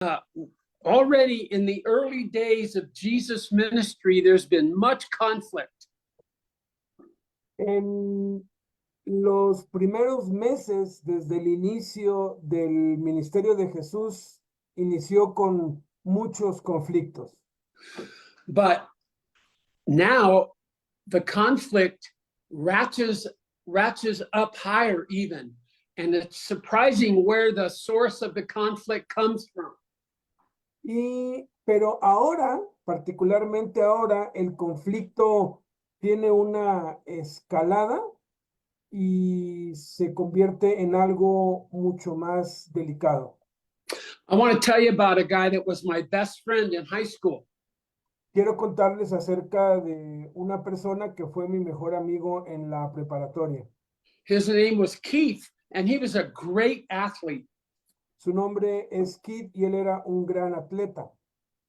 Already in the early days of Jesus' ministry, there's been much conflict. En los primeros meses, desde el inicio del ministerio de Jesús, inició con muchos conflictos. But now the conflict ratchets up higher even. And it's surprising where the source of the conflict comes from. Pero ahora, particularmente ahora, el conflicto tiene una escalada y se convierte en algo mucho más delicado. I want to tell you about a guy that was my best friend in high school. Quiero contarles acerca de una persona que fue mi mejor amigo en la preparatoria. His name was Keith, and he was a great athlete. Su nombre es Keith y él era un gran atleta.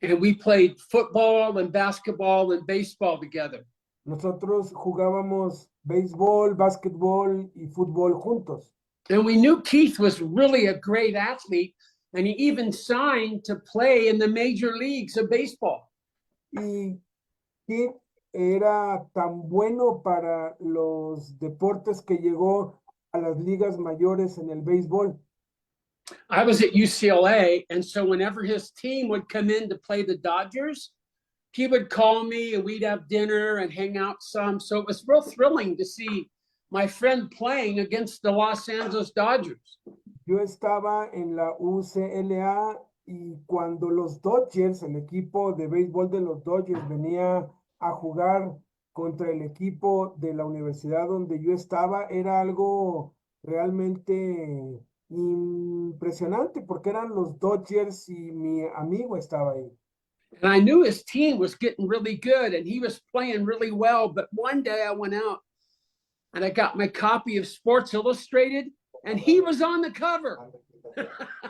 And we played football and basketball and baseball together. Nosotros jugábamos béisbol, básquetbol y fútbol juntos. And we knew Keith was really a great athlete, and he even signed to play in the major leagues of baseball. Y Keith era tan bueno para los deportes que llegó a las ligas mayores en el béisbol. I was at UCLA, and so whenever his team would come in to play the Dodgers, he would call me and we'd have dinner and hang out some. So it was real thrilling to see my friend playing against the Los Angeles Dodgers. Yo estaba en la UCLA y cuando los Dodgers, el equipo de béisbol de los Dodgers, venía a jugar contra el equipo de la universidad donde yo estaba, era algo realmente impresionante porque eran los Dodgers y mi amigo estaba ahí. And I knew his team was getting really good and he was playing really well. But one day I went out and I got my copy of Sports Illustrated and he was on the cover.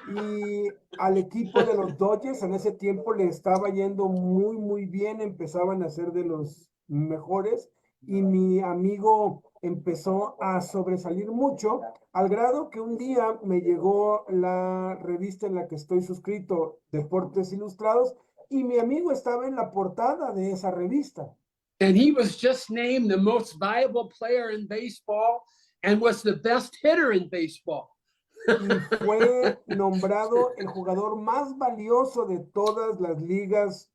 Y al equipo de los Dodgers en ese tiempo le estaba yendo muy bien, empezaban a ser de los mejores y mi amigo empezó a sobresalir mucho al grado que un día me llegó la revista en la que estoy suscrito, Deportes Ilustrados, y mi amigo estaba en la portada de esa revista. And he was just named the most valuable player in baseball and was the best hitter in baseball. Y fue nombrado el jugador más valioso de todas las ligas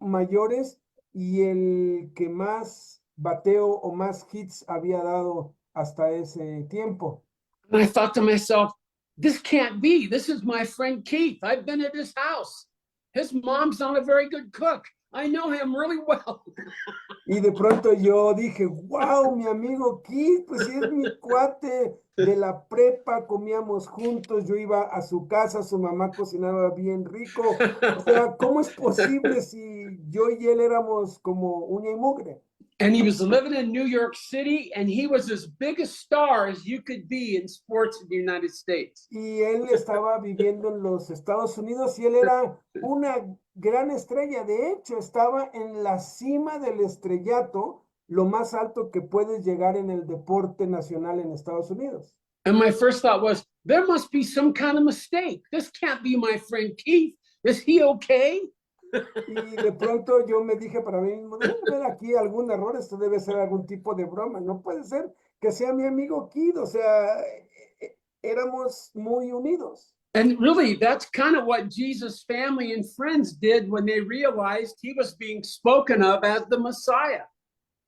mayores y el que más bateo o más hits había dado hasta ese tiempo. And I thought to myself, this can't be. This is my friend Keith. I've been at his house. His mom's not a very good cook. I know him really well. Y de pronto yo dije, wow, mi amigo Keith, pues sí es mi cuate de la prepa, comíamos juntos, yo iba a su casa, su mamá cocinaba bien rico. O sea, ¿cómo es posible si yo y él éramos como uña y mugre? And he was living in New York City, and he was as big a star as you could be in sports in the United States. Y él estaba viviendo en los Estados Unidos y él era una gran estrella. De hecho, estaba en la cima del estrellato, lo más alto que puedes llegar en el deporte nacional en Estados Unidos. And my first thought was, there must be some kind of mistake. This can't be my friend Keith. Is he okay? Y de pronto yo me dije para mí mismo, debe haber aquí algún error, esto debe ser algún tipo de broma, no puede ser que sea mi amigo Keith, o sea, éramos muy unidos. And really, that's kind of what Jesus' family and friends did when they realized he was being spoken of as the Messiah.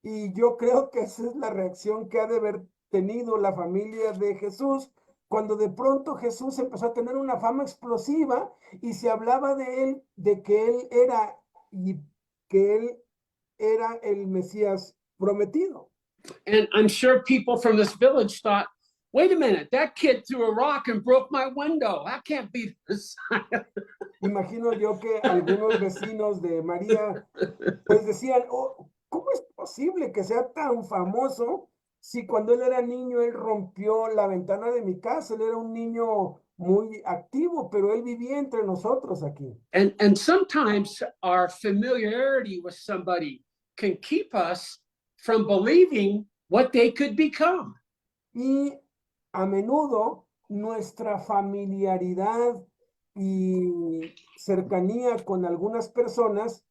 Y yo creo que esa es la reacción que ha de haber tenido la familia de Jesús cuando de pronto Jesús empezó a tener una fama explosiva y se hablaba de él, de que él era el Mesías prometido. And I'm sure people from this village thought, wait a minute, that kid threw a rock and broke my window. That can't be the Messiah. Imagino yo que algunos vecinos de María pues decían, oh, ¿cómo es posible que sea tan famoso si cuando él era niño él rompió la ventana de mi casa? Él era un niño muy activo, pero él vivía entre nosotros aquí. And sometimes our familiarity with somebody can keep us from believing what they could become. Y a menudo nuestra familiaridad y cercanía con algunas personas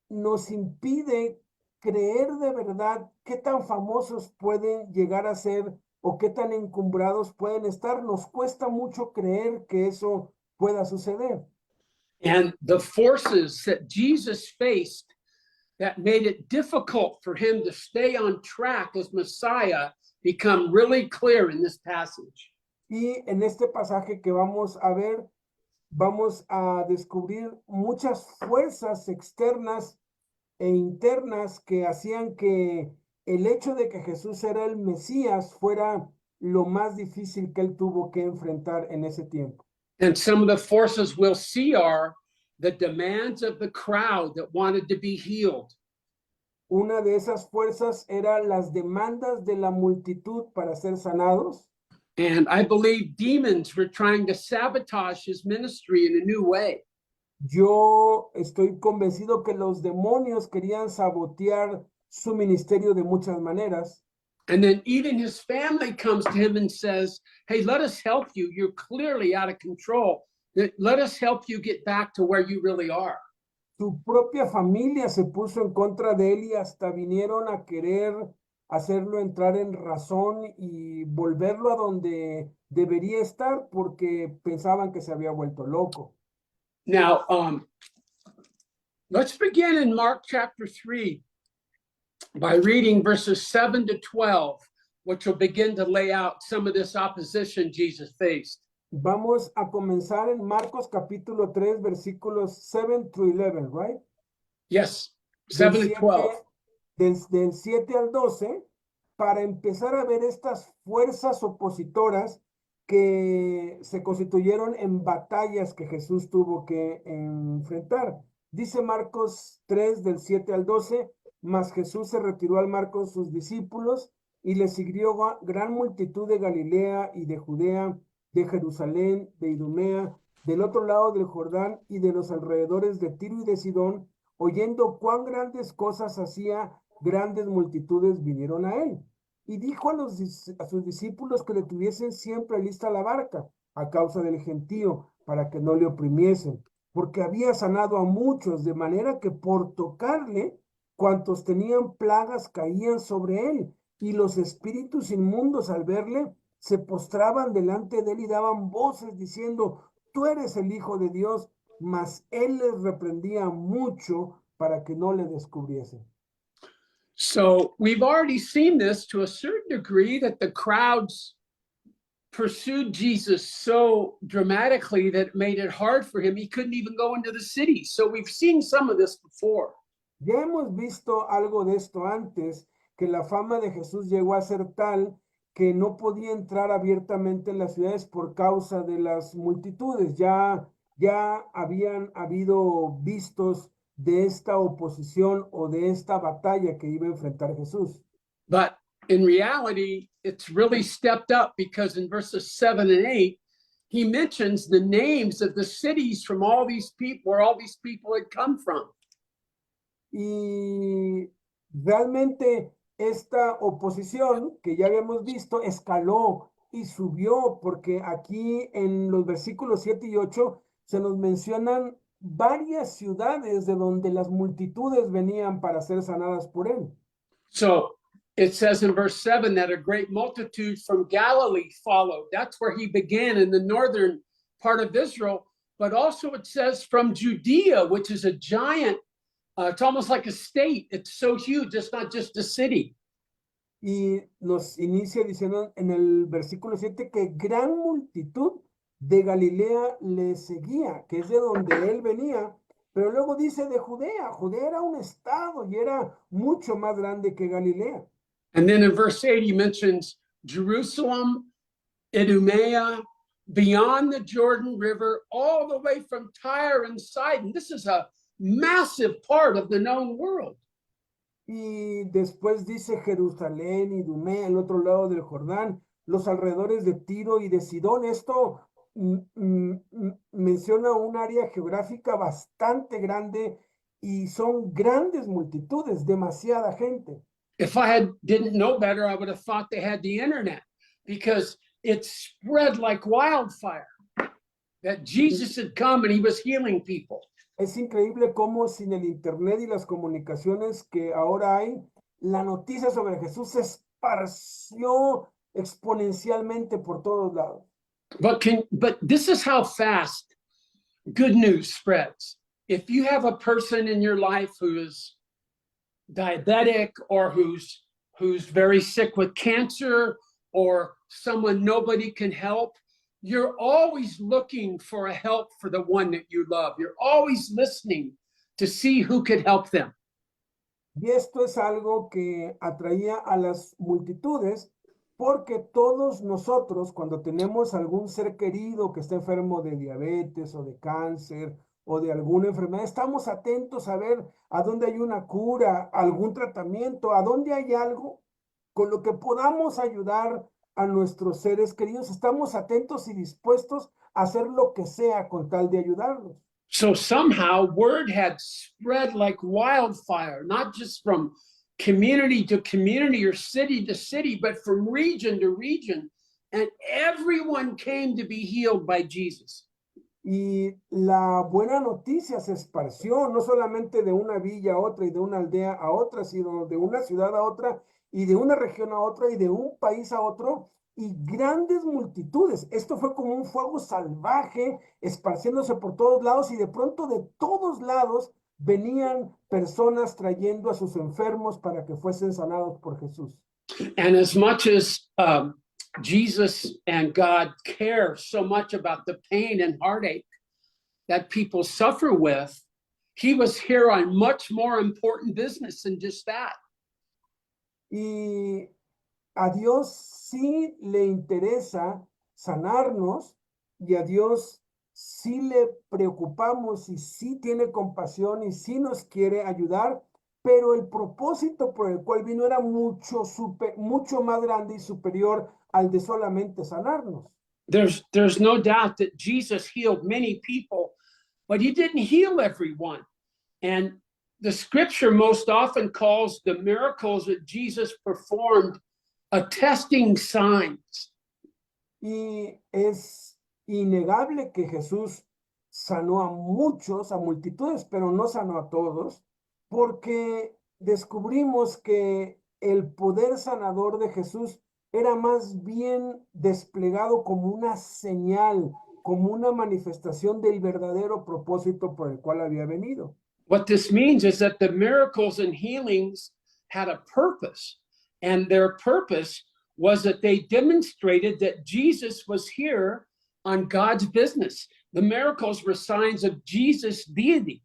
nos impide creer de verdad qué tan famosos pueden llegar a ser o qué tan encumbrados pueden estar. Nos cuesta mucho creer que eso pueda suceder. And the forces that Jesus faced that made it difficult for him to stay on track as Messiah become really clear in this passage. Y en este pasaje que vamos a ver, vamos a descubrir muchas fuerzas externas e internas que hacían que el hecho de que Jesús era el Mesías fuera lo más difícil que él tuvo que enfrentar en ese tiempo. And some of the forces we'll see are the demands of the crowd that wanted to be healed. Una de esas fuerzas era las demandas de la multitud para ser sanados. And I believe demons were trying to sabotage his ministry in a new way. Yo estoy convencido que los demonios querían sabotear su ministerio de muchas maneras. And then even his family comes to him and says, hey, let us help you. You're clearly out of control. Let us help you get back to where you really are. Su propia familia se puso en contra de él y hasta vinieron a querer hacerlo entrar en razón y volverlo a donde debería estar porque pensaban que se había vuelto loco. Now, let's begin in Mark chapter 3 by reading verses 7 to 12, which will begin to lay out some of this opposition Jesus faced. Vamos a comenzar en Marcos capítulo 3, versículos 7 through 11, right? Yes, Del 7 to 12. Del 7 al 12, para empezar a ver estas fuerzas opositoras que se constituyeron en batallas que Jesús tuvo que enfrentar. Dice Marcos 3, del 7 al 12, mas Jesús se retiró al mar con sus discípulos y le siguió gran multitud de Galilea y de Judea, de Jerusalén, de Idumea, del otro lado del Jordán y de los alrededores de Tiro y de Sidón, oyendo cuán grandes cosas hacía, grandes multitudes vinieron a él. Y dijo a sus discípulos que le tuviesen siempre lista la barca, a causa del gentío, para que no le oprimiesen, porque había sanado a muchos, de manera que por tocarle, cuantos tenían plagas caían sobre él, y los espíritus inmundos al verle, se postraban delante de él y daban voces diciendo, tú eres el Hijo de Dios, mas él les reprendía mucho para que no le descubriesen. So we've already seen this to a certain degree, that the crowds pursued Jesus so dramatically that it made it hard for him. He couldn't even go into the city. So we've seen some of this before. Ya hemos visto algo de esto antes, que la fama de Jesús llegó a ser tal que no podía entrar abiertamente en las ciudades por causa de las multitudes. Ya habían habido vistos de esta oposición o de esta batalla que iba a enfrentar Jesús. But in reality, it's really stepped up, because in verses 7 and 8, he mentions the names of the cities from all these people, where all these people had come from. Y realmente esta oposición que ya habíamos visto escaló y subió, porque aquí en los versículos 7 y 8 se nos mencionan varias ciudades de donde las multitudes venían para ser sanadas por él. So it says in verse 7 that a great multitude from Galilee followed. That's where he began, in the northern part of Israel. But also it says from Judea, which is a giant, it's almost like a state. It's so huge, it's not just a city. Y nos inicia diciendo en el versículo 7 que gran multitud de Galilea le seguía, que es de donde él venía, pero luego dice de Judea. Judea era un estado y era mucho más grande que Galilea. And then in verse 8, he mentions Jerusalem, Idumea, beyond the Jordan River, all the way from Tyre and Sidon. This is a massive part of the known world. Y después dice Jerusalén, Idumea, el otro lado del Jordán, los alrededores de Tiro y de Sidón. Esto menciona un área geográfica bastante grande y son grandes multitudes, demasiada gente. If I didn't know better, I would have thought they had the internet, because it spread like wildfire. that Jesus had come and he was healing people. Es increíble cómo sin el internet y las comunicaciones que ahora hay, la noticia sobre Jesús se esparció exponencialmente por todos lados. But this is how fast good news spreads. If you have a person in your life who is diabetic or who's very sick with cancer or someone nobody can help, you're always looking for a help for the one that you love. You're always listening to see who could help them. Y esto es algo que atraía a las multitudes porque todos nosotros, cuando tenemos algún ser querido que está enfermo de diabetes o de cáncer o de alguna enfermedad, estamos atentos a ver a dónde hay una cura, algún tratamiento, a dónde hay algo con lo que podamos ayudar a nuestros seres queridos. Estamos atentos y dispuestos a hacer lo que sea con tal de ayudarlos. So somehow word had spread like wildfire, not just from community to community or city to city, but from region to region. And everyone came to be healed by Jesus. Y la buena noticia se esparció no solamente de una villa a otra y de una aldea a otra, sino de una ciudad a otra y de una región a otra y de un país a otro, y grandes multitudes. Esto fue como un fuego salvaje esparciéndose por todos lados, y de pronto de todos lados venían personas trayendo a sus enfermos para que fuesen sanados por Jesús. And as much as Jesus and God care so much about the pain and heartache that people suffer with, he was here on much more important business than just that. Y a Dios sí le interesa sanarnos, y a Dios sí le preocupamos y sí tiene compasión y sí nos quiere ayudar, pero el propósito por el cual vino era mucho más grande y superior al de solamente sanarnos. There's no doubt that Jesus healed many people, but he didn't heal everyone. And the scripture most often calls the miracles that Jesus performed attesting signs. Y es innegable que Jesús sanó a muchos, a multitudes, pero no sanó a todos, porque descubrimos que el poder sanador de Jesús era más bien desplegado como una señal, como una manifestación del verdadero propósito por el cual había venido. What this means is that the miracles and healings had a purpose, and their purpose was that they demonstrated that Jesus was here on God's business. The miracles were signs of Jesus' deity.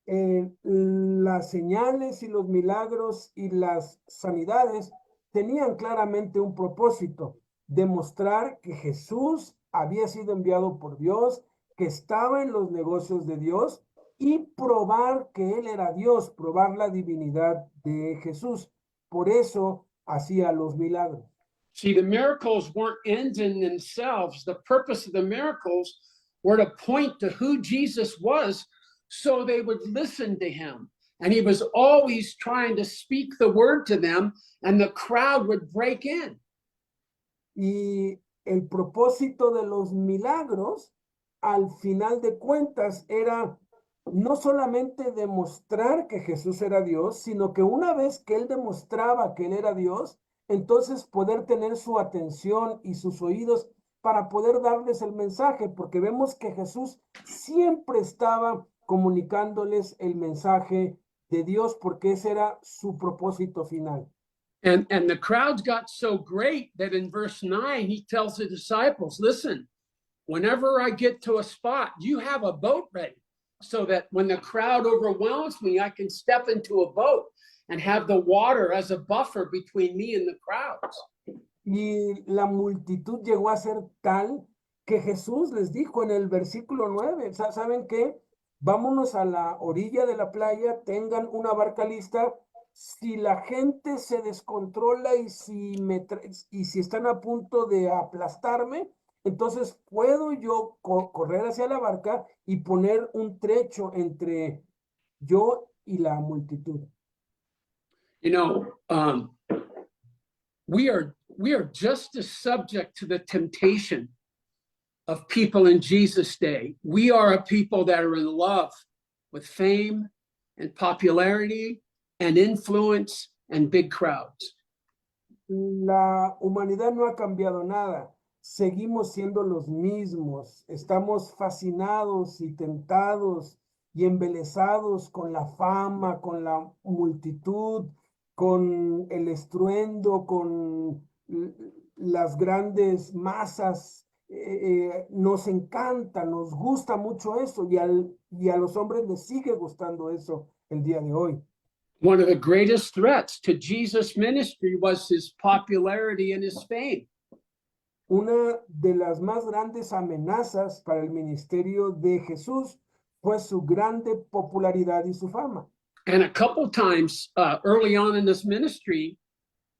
Las señales y los milagros y las sanidades tenían claramente un propósito: demostrar que Jesús había sido enviado por Dios, que estaba en los negocios de Dios, y probar que Él era Dios, probar la divinidad de Jesús. Por eso hacía los milagros. See, the miracles weren't ends in themselves. The purpose of the miracles were to point to who Jesus was so they would listen to him. And he was always trying to speak the word to them, and the crowd would break in. Y el propósito de los milagros, al final de cuentas, era no solamente demostrar que Jesús era Dios, sino que una vez que él demostraba que él era Dios, entonces poder tener su atención y sus oídos para poder darles el mensaje, porque vemos que Jesús siempre estaba comunicándoles el mensaje de Dios, porque ese era su propósito final. And the crowds got so great that in verse 9, he tells the disciples, listen, whenever I get to a spot, you have a boat ready, so that when the crowd overwhelms me, I can step into a boat and have the water as a buffer between me and the crowds. Y la multitud llegó a ser tal que Jesús les dijo en el versículo 9, ¿saben qué? Vámonos a la orilla de la playa, tengan una barca lista. Si la gente se descontrola y si están a punto de aplastarme, entonces puedo yo correr hacia la barca y poner un trecho entre yo y la multitud. You know, we are just as subject to the temptation of people in Jesus' day. We are a people that are in love with fame and popularity and influence and big crowds. La humanidad no ha cambiado nada. Seguimos siendo los mismos. Estamos fascinados y tentados y embelesados con la fama, con la multitud, con el estruendo, con las grandes masas. Nos encanta, nos gusta mucho eso y a los hombres les sigue gustando eso el día de hoy. One of the greatest threats to Jesus' ministry was his popularity and his fame. Una de las más grandes amenazas para el ministerio de Jesús fue su grande popularidad y su fama. And a couple times early on in this ministry,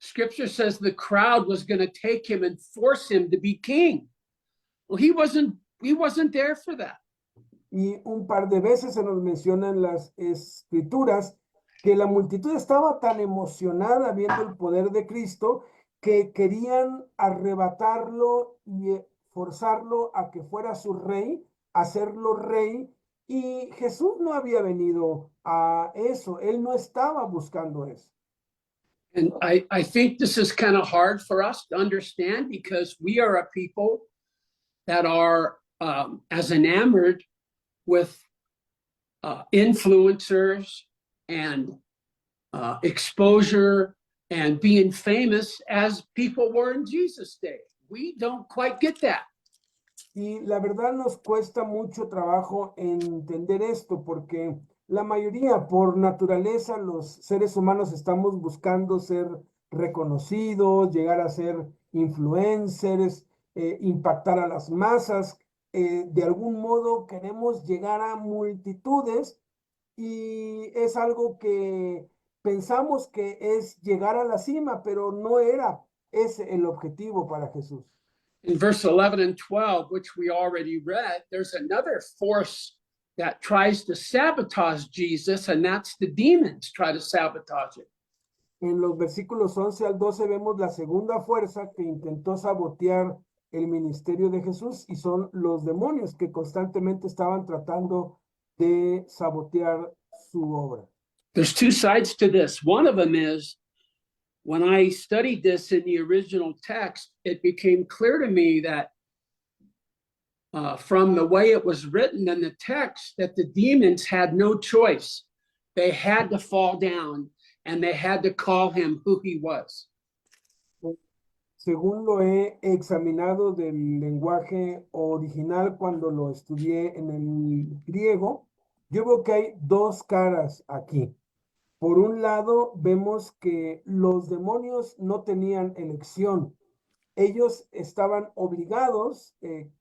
scripture says the crowd was going to take him and force him to be king. Well, he wasn't there for that. Y un par de veces se nos menciona en las escrituras que la multitud estaba tan emocionada viendo el poder de Cristo que querían arrebatarlo y forzarlo a que fuera su rey, hacerlo rey, y Jesús no había venido a eso, él no estaba buscando eso. And I think this is kind of hard for us to understand because we are a people that are as enamored with influencers and exposure and being famous as people were in Jesus' day. We don't quite get that. Y la verdad nos cuesta mucho trabajo entender esto porque la mayoría, por naturaleza, los seres humanos estamos buscando ser reconocidos, llegar a ser influencers, impactar a las masas. De algún modo queremos llegar a multitudes y es algo que pensamos que es llegar a la cima, pero no era ese el objetivo para Jesús. In verse 11 and 12, which we already read, there's another force that tries to sabotage Jesus, and that's the demons try to sabotage it. En los versículos 11 al 12 vemos la segunda fuerza que intentó sabotear el ministerio de Jesús y son los demonios que constantemente estaban tratando de sabotear su obra. There's two sides to this. One of them is when I studied this in the original text, it became clear to me that from the way it was written in the text, that the demons had no choice. They had to fall down and they had to call him who he was. Según lo he examinado del lenguaje original cuando lo estudié en el griego, yo veo que hay dos caras aquí. Por un lado, vemos que los demonios no tenían elección. Ellos estaban obligados,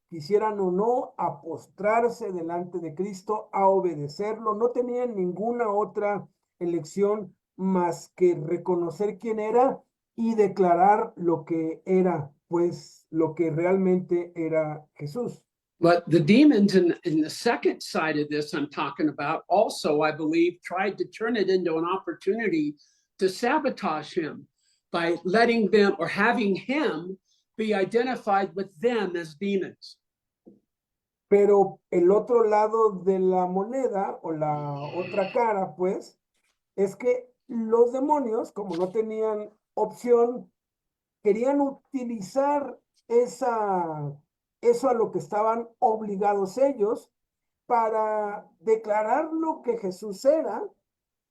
quisieran o no, a postrarse delante de Cristo, a obedecerlo. No tenían ninguna otra elección más que reconocer quién era y declarar lo que era, pues lo que realmente era Jesús. But the demons in the second side of this I'm talking about also, I believe, tried to turn it into an opportunity to sabotage him by letting them or having him be identified with them as demons. Pero el otro lado de la moneda o la otra cara, pues, es que los demonios, como no tenían opción, querían utilizar eso a lo que estaban obligados ellos para declarar lo que Jesús era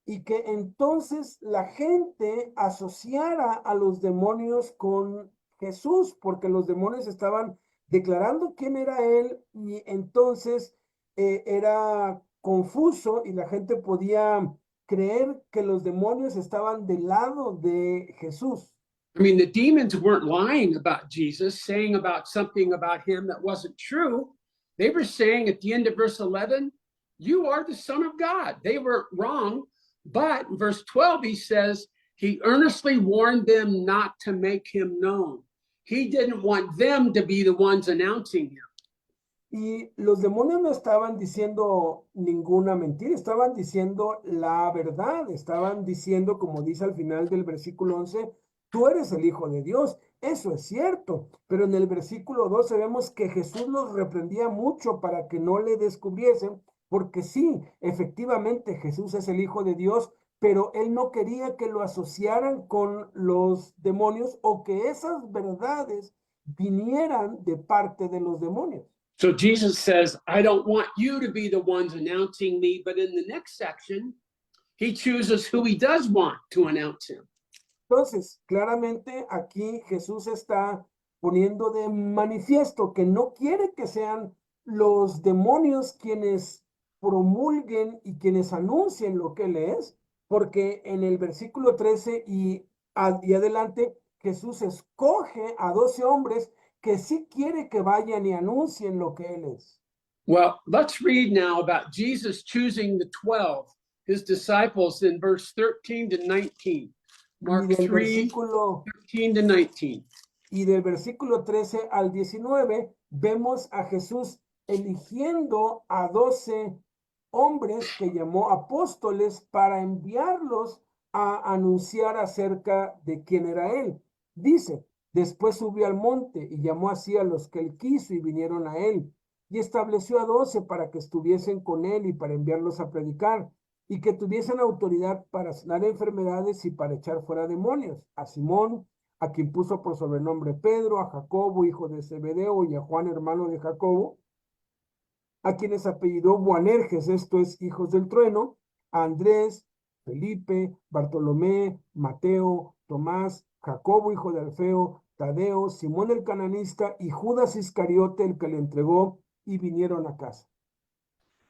y que entonces la gente asociara a los demonios con Jesús, porque los demonios estaban declarando quién era él y entonces era confuso y la gente podía creer que los demonios estaban del lado de Jesús. I mean, the demons weren't lying about Jesus, saying about something about him that wasn't true. They were saying at the end of verse 11, you are the Son of God. They were wrong. But in verse 12, he says, he earnestly warned them not to make him known. He didn't want them to be the ones announcing him. Y los demonios no estaban diciendo ninguna mentira, estaban diciendo la verdad, estaban diciendo, como dice al final del versículo 11, tú eres el Hijo de Dios. Eso es cierto, pero en el versículo 12 vemos que Jesús los reprendía mucho para que no le descubriesen, porque sí, efectivamente Jesús es el Hijo de Dios, pero él no quería que lo asociaran con los demonios o que esas verdades vinieran de parte de los demonios. So Jesus says, I don't want you to be the ones announcing me, but in the next section, he chooses who he does want to announce him. Entonces, claramente aquí Jesús está poniendo de manifiesto que no quiere que sean los demonios quienes promulguen y quienes anuncien lo que él es, porque en el versículo 13 y adelante, Jesús escoge a 12 hombres que sí quiere que vayan y anuncien lo que él es. Well, let's read now about Jesus choosing the 12, his disciples, in verse 13 to 19. Mark Y del 3, versículo 13 to 19. Y del versículo 13 al 19 vemos a Jesús eligiendo a 12 hombres que llamó apóstoles para enviarlos a anunciar acerca de quién era él. Dice, después subió al monte y llamó así a los que él quiso y vinieron a él. Y estableció a 12 para que estuviesen con él y para enviarlos a predicar y que tuviesen autoridad para sanar enfermedades y para echar fuera demonios. A Simón, a quien puso por sobrenombre Pedro, a Jacobo, hijo de Zebedeo, y a Juan, hermano de Jacobo, a quienes apellidó Boanerges, esto es, hijos del trueno, a Andrés, Felipe, Bartolomé, Mateo, Tomás, Jacobo, hijo de Alfeo, Tadeo, Simón el cananista y Judas Iscariote, el que le entregó, y vinieron a casa.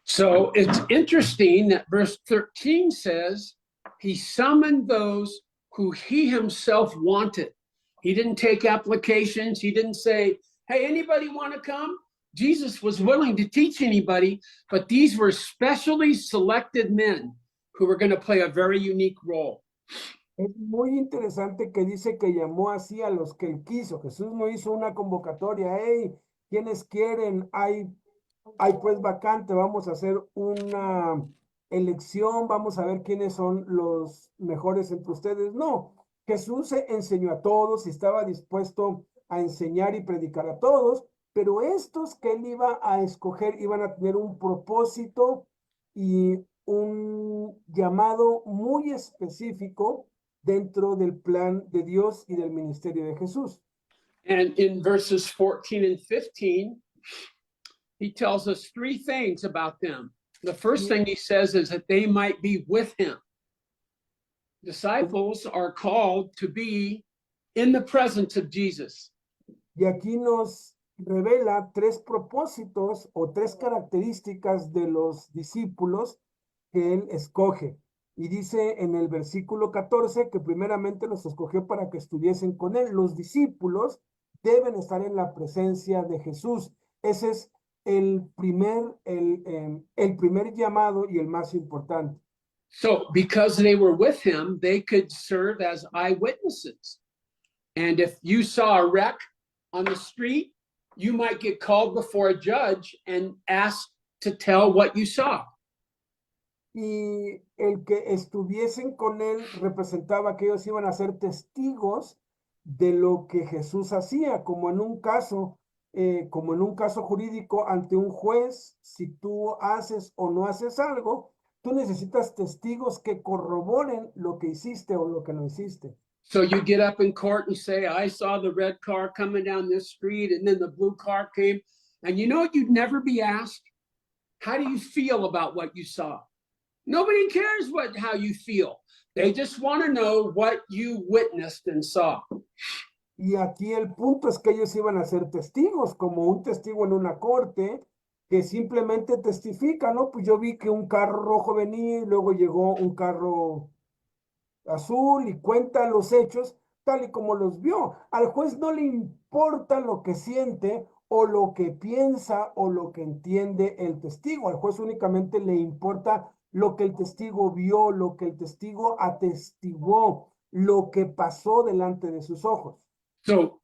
So it's interesting that verse 13 says he summoned those who he himself wanted. He didn't take applications. He didn't say, hey, anybody want to come? Jesus was willing to teach anybody, but these were specially selected men who were going to play a very unique role. Es muy interesante que dice que llamó así a los que él quiso. Jesús no hizo una convocatoria. Hey, ¿quiénes quieren? Hay pues vacante, vamos a hacer una elección, vamos a ver quiénes son los mejores entre ustedes. No, Jesús se enseñó a todos y estaba dispuesto a enseñar y predicar a todos, pero estos que él iba a escoger iban a tener un propósito y un llamado muy específico dentro del plan de Dios y del ministerio de Jesús. And in verses 14 and 15, he tells us three things about them. The first thing he says is that they might be with him. Disciples are called to be in the presence of Jesus. Y aquí nos revela tres propósitos o tres características de los discípulos que él escoge. Y dice en el versículo 14 que primeramente los escogió para que estuviesen con él. Los discípulos deben estar en la presencia de Jesús. Ese es el primer llamado y el más importante. So because they were with him, they could serve as eyewitnesses. And if you saw a wreck on the street, you might get called before a judge and asked to tell what you saw. Y el que estuviesen con él representaba que ellos iban a ser testigos de lo que Jesús hacía, como en un caso jurídico ante un juez. Si tú haces o no haces algo, tú necesitas testigos que corroboren lo que hiciste o lo que no hiciste. So you get up in court and say, I saw the red car coming down this street, and then the blue car came. And you know what you'd never be asked? How do you feel about what you saw? Nobody cares how you feel. They just want to know what you witnessed and saw. Y aquí el punto es que ellos iban a ser testigos, como un testigo en una corte, que simplemente testifica, ¿no? Pues yo vi que un carro rojo venía y luego llegó un carro azul y cuenta los hechos tal y como los vio. Al juez no le importa lo que siente o lo que piensa o lo que entiende el testigo. Al juez únicamente le importa lo que el testigo vio, lo que el testigo atestiguó, lo que pasó delante de sus ojos. So,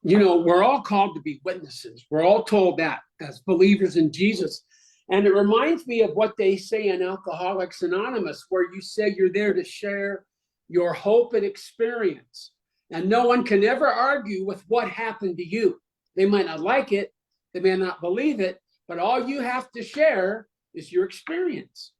we're all called to be witnesses. We're all told that as believers in Jesus. And it reminds me of what they say in Alcoholics Anonymous, where you say you're there to share your hope and experience. And no one can ever argue with what happened to you. They might not like it, they may not believe it, but all you have to share is your experience.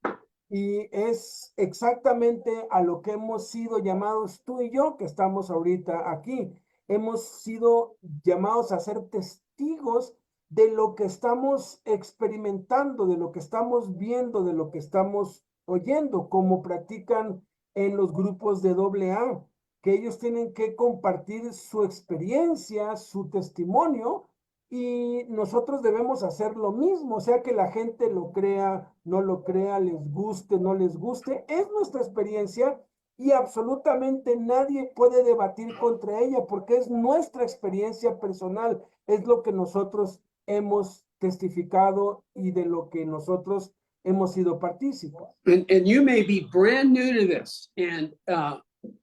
Y es exactamente a lo que hemos sido llamados tú y yo, que estamos ahorita aquí. Hemos sido llamados a ser testigos de lo que estamos experimentando, de lo que estamos viendo, de lo que estamos oyendo, como practican en los grupos de AA, que ellos tienen que compartir su experiencia, su testimonio, y nosotros debemos hacer lo mismo, o sea que la gente lo crea, no lo crea, les guste, no les guste, es nuestra experiencia y absolutamente nadie puede debatir contra ella porque es nuestra experiencia personal, es lo que nosotros hemos testificado y de lo que nosotros hemos sido partícipes. And you may be brand new to this, and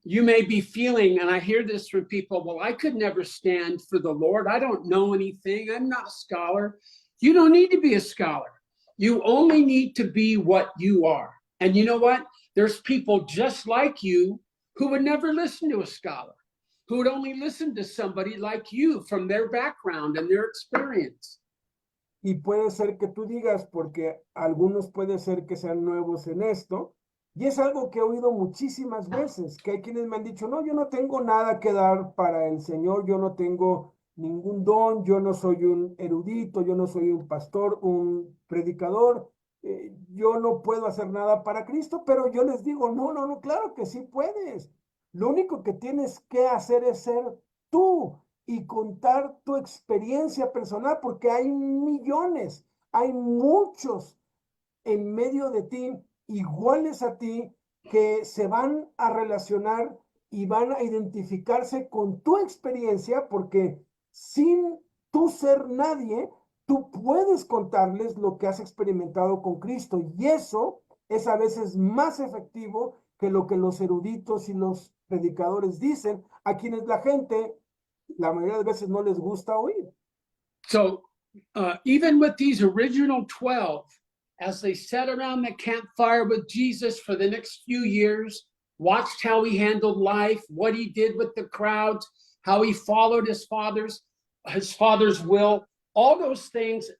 you may be feeling, and I hear this from people, well, I could never stand for the Lord. I don't know anything. I'm not a scholar. You don't need to be a scholar. You only need to be what you are. And you know what? There's people just like you who would never listen to a scholar, who would only listen to somebody like you from their background and their experience. Y puede ser que tú digas, porque algunos puede ser que sean nuevos en esto, y es algo que he oído muchísimas veces, que hay quienes me han dicho, no, yo no tengo nada que dar para el Señor, yo no tengo ningún don, yo no soy un erudito, yo no soy un pastor, un predicador, yo no puedo hacer nada para Cristo, pero yo les digo, no, claro que sí puedes. Lo único que tienes que hacer es ser tú y contar tu experiencia personal, porque hay millones, hay muchos en medio de ti, iguales a ti, que se van a relacionar y van a identificarse con tu experiencia, porque sin tú ser nadie, tú puedes contarles lo que has experimentado con Cristo, y eso es a veces más efectivo que lo que los eruditos y los predicadores dicen, a quienes la gente la mayoría de veces no les gusta oír. So even with these original 12, as they sat around the campfire with Jesus for the next few years, watched how he handled life, what he did with the crowds, how he followed his father's will, all those things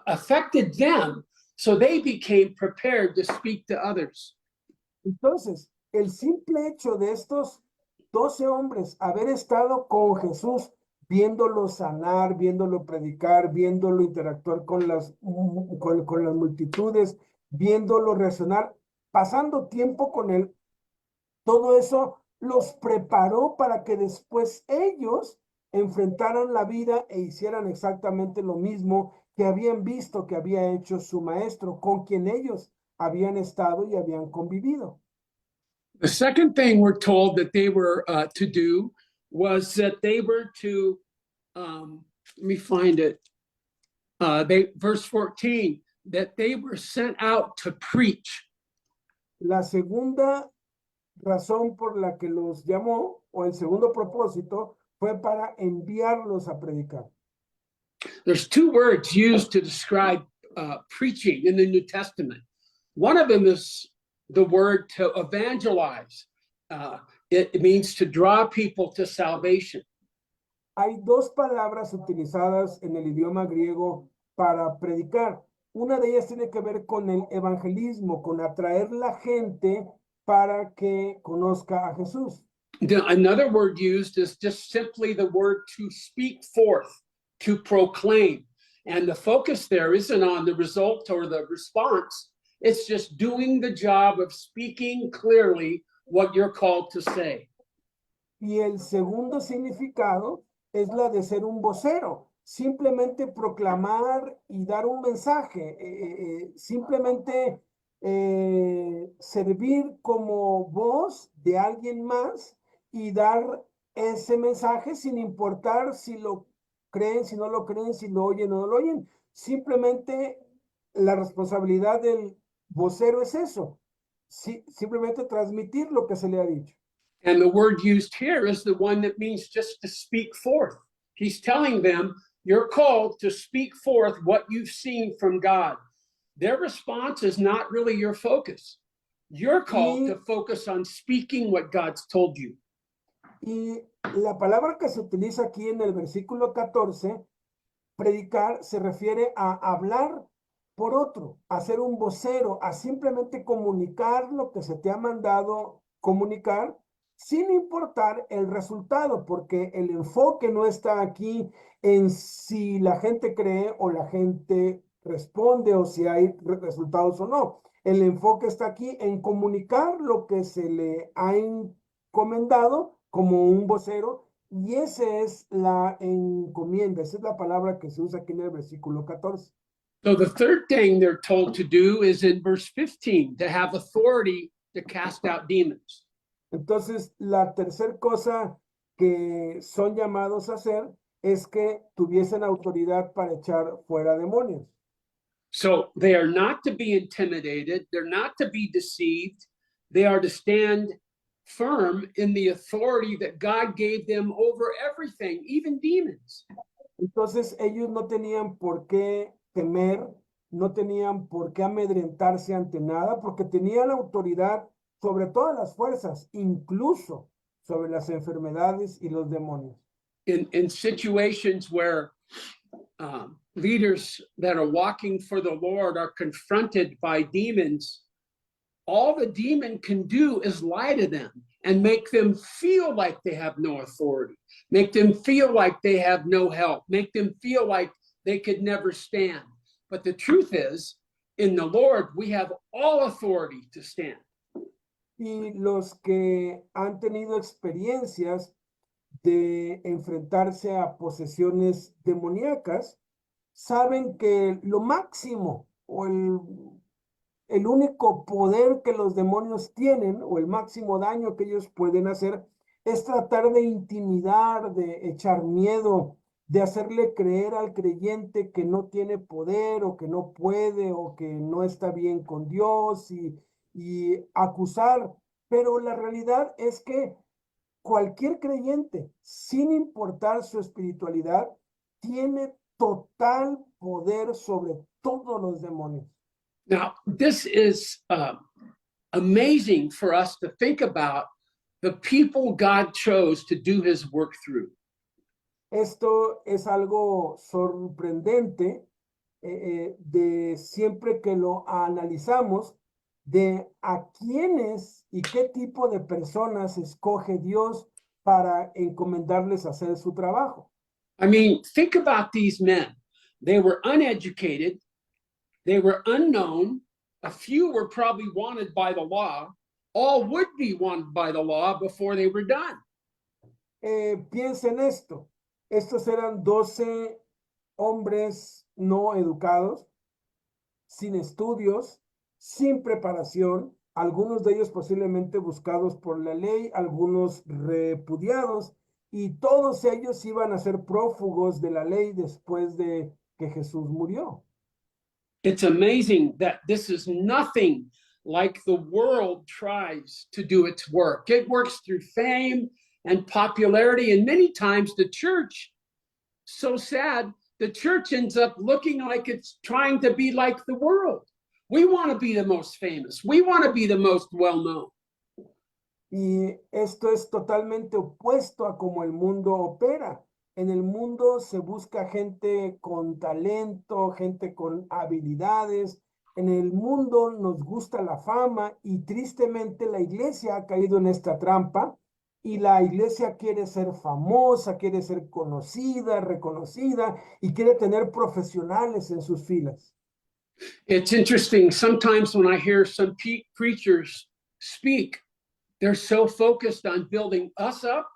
affected them, so they became prepared to speak to others. Entonces, el simple hecho de estos 12 hombres haber estado con Jesús, viéndolo sanar, viéndolo predicar, viéndolo interactuar con las multitudes, viéndolo reaccionar, pasando tiempo con él, todo eso los preparó para que después ellos enfrentaran la vida e hicieran exactamente lo mismo que habían visto que había hecho su maestro, con quien ellos habían estado y habían convivido. The second thing we're told that they were to do was that they were to, let me find it, verse 14, that they were sent out to preach. La segunda razón por la que los llamó, o el segundo propósito, fue para enviarlos a predicar. There's two words used to describe preaching in the New Testament. One of them is the word to evangelize. It means to draw people to salvation. Hay dos palabras utilizadas en el idioma griego para predicar. Una de ellas tiene que ver con el evangelismo, con atraer la gente para que conozca a Jesús. Another word used is just simply the word to speak forth, to proclaim. And the focus there isn't on the result or the response. It's just doing the job of speaking clearly what you're called to say. Y el segundo significado es la de ser un vocero, simplemente proclamar y dar un mensaje, simplemente servir como voz de alguien más y dar ese mensaje sin importar si lo creen, si no lo creen, si lo oyen o no lo oyen. Simplemente la responsabilidad del vocero es eso, simplemente transmitir lo que se le ha dicho. And the word used here is the one that means just to speak forth. He's telling them, you're called to speak forth what you've seen from God. Their response is not really your focus. You're called to focus on speaking what God's told you. Y la palabra que se utiliza aquí en el versículo 14, predicar, se refiere a hablar por otro, a ser un vocero, a simplemente comunicar lo que se te ha mandado comunicar, sin importar el resultado, porque el enfoque no está aquí en si la gente cree o la gente responde o si hay resultados o no. El enfoque está aquí en comunicar lo que se le ha encomendado como un vocero, y esa es la encomienda, esa es la palabra que se usa aquí en el versículo 14. So the third thing they're told to do is in verse 15, to have authority to cast out demons. Entonces, la tercera cosa que son llamados a hacer es que tuviesen autoridad para echar fuera demonios. So they are not to be intimidated, they're not to be deceived, they are to stand firm in the authority that God gave them over everything, even demons. Entonces, ellos no tenían por qué temer, no tenían por qué amedrentarse ante nada, porque tenían autoridad sobre todas las fuerzas, incluso sobre las enfermedades y los demonios. In situations where leaders that are walking for the Lord are confronted by demons, all the demon can do is lie to them and make them feel like they have no authority, make them feel like they have no help, make them feel like they could never stand. But the truth is, in the Lord, we have all authority to stand. Y los que han tenido experiencias de enfrentarse a posesiones demoníacas saben que lo máximo o el único poder que los demonios tienen o el máximo daño que ellos pueden hacer es tratar de intimidar, de echar miedo, de hacerle creer al creyente que no tiene poder o que no puede o que no está bien con Dios y acusar. Pero la realidad es que cualquier creyente, sin importar su espiritualidad, tiene total poder sobre todos los demonios. Now, this is amazing for us to think about the people God chose to do his work through. Esto es algo sorprendente de siempre que lo analizamos, de a quiénes y qué tipo de personas escoge Dios para encomendarles hacer su trabajo. I mean, think about these men. They were uneducated, they were unknown, a few were probably wanted by the law, all would be wanted by the law before they were done. Piensen esto, estos eran 12 hombres no educados, sin estudios, sin preparación, algunos de ellos posiblemente buscados por la ley, algunos repudiados, y todos ellos iban a ser prófugos de la ley después de que Jesús murió. It's amazing that this is nothing like the world tries to do its work. It works through fame and popularity, and many times the church, so sad, the church ends up looking like it's trying to be like the world. We want to be the most famous. We want to be the most well-known. Y esto es totalmente opuesto a cómo el mundo opera. En el mundo se busca gente con talento, gente con habilidades. En el mundo nos gusta la fama y tristemente la iglesia ha caído en esta trampa y la iglesia quiere ser famosa, quiere ser conocida, reconocida y quiere tener profesionales en sus filas. It's interesting. Sometimes when I hear some preachers speak, they're so focused on building us up.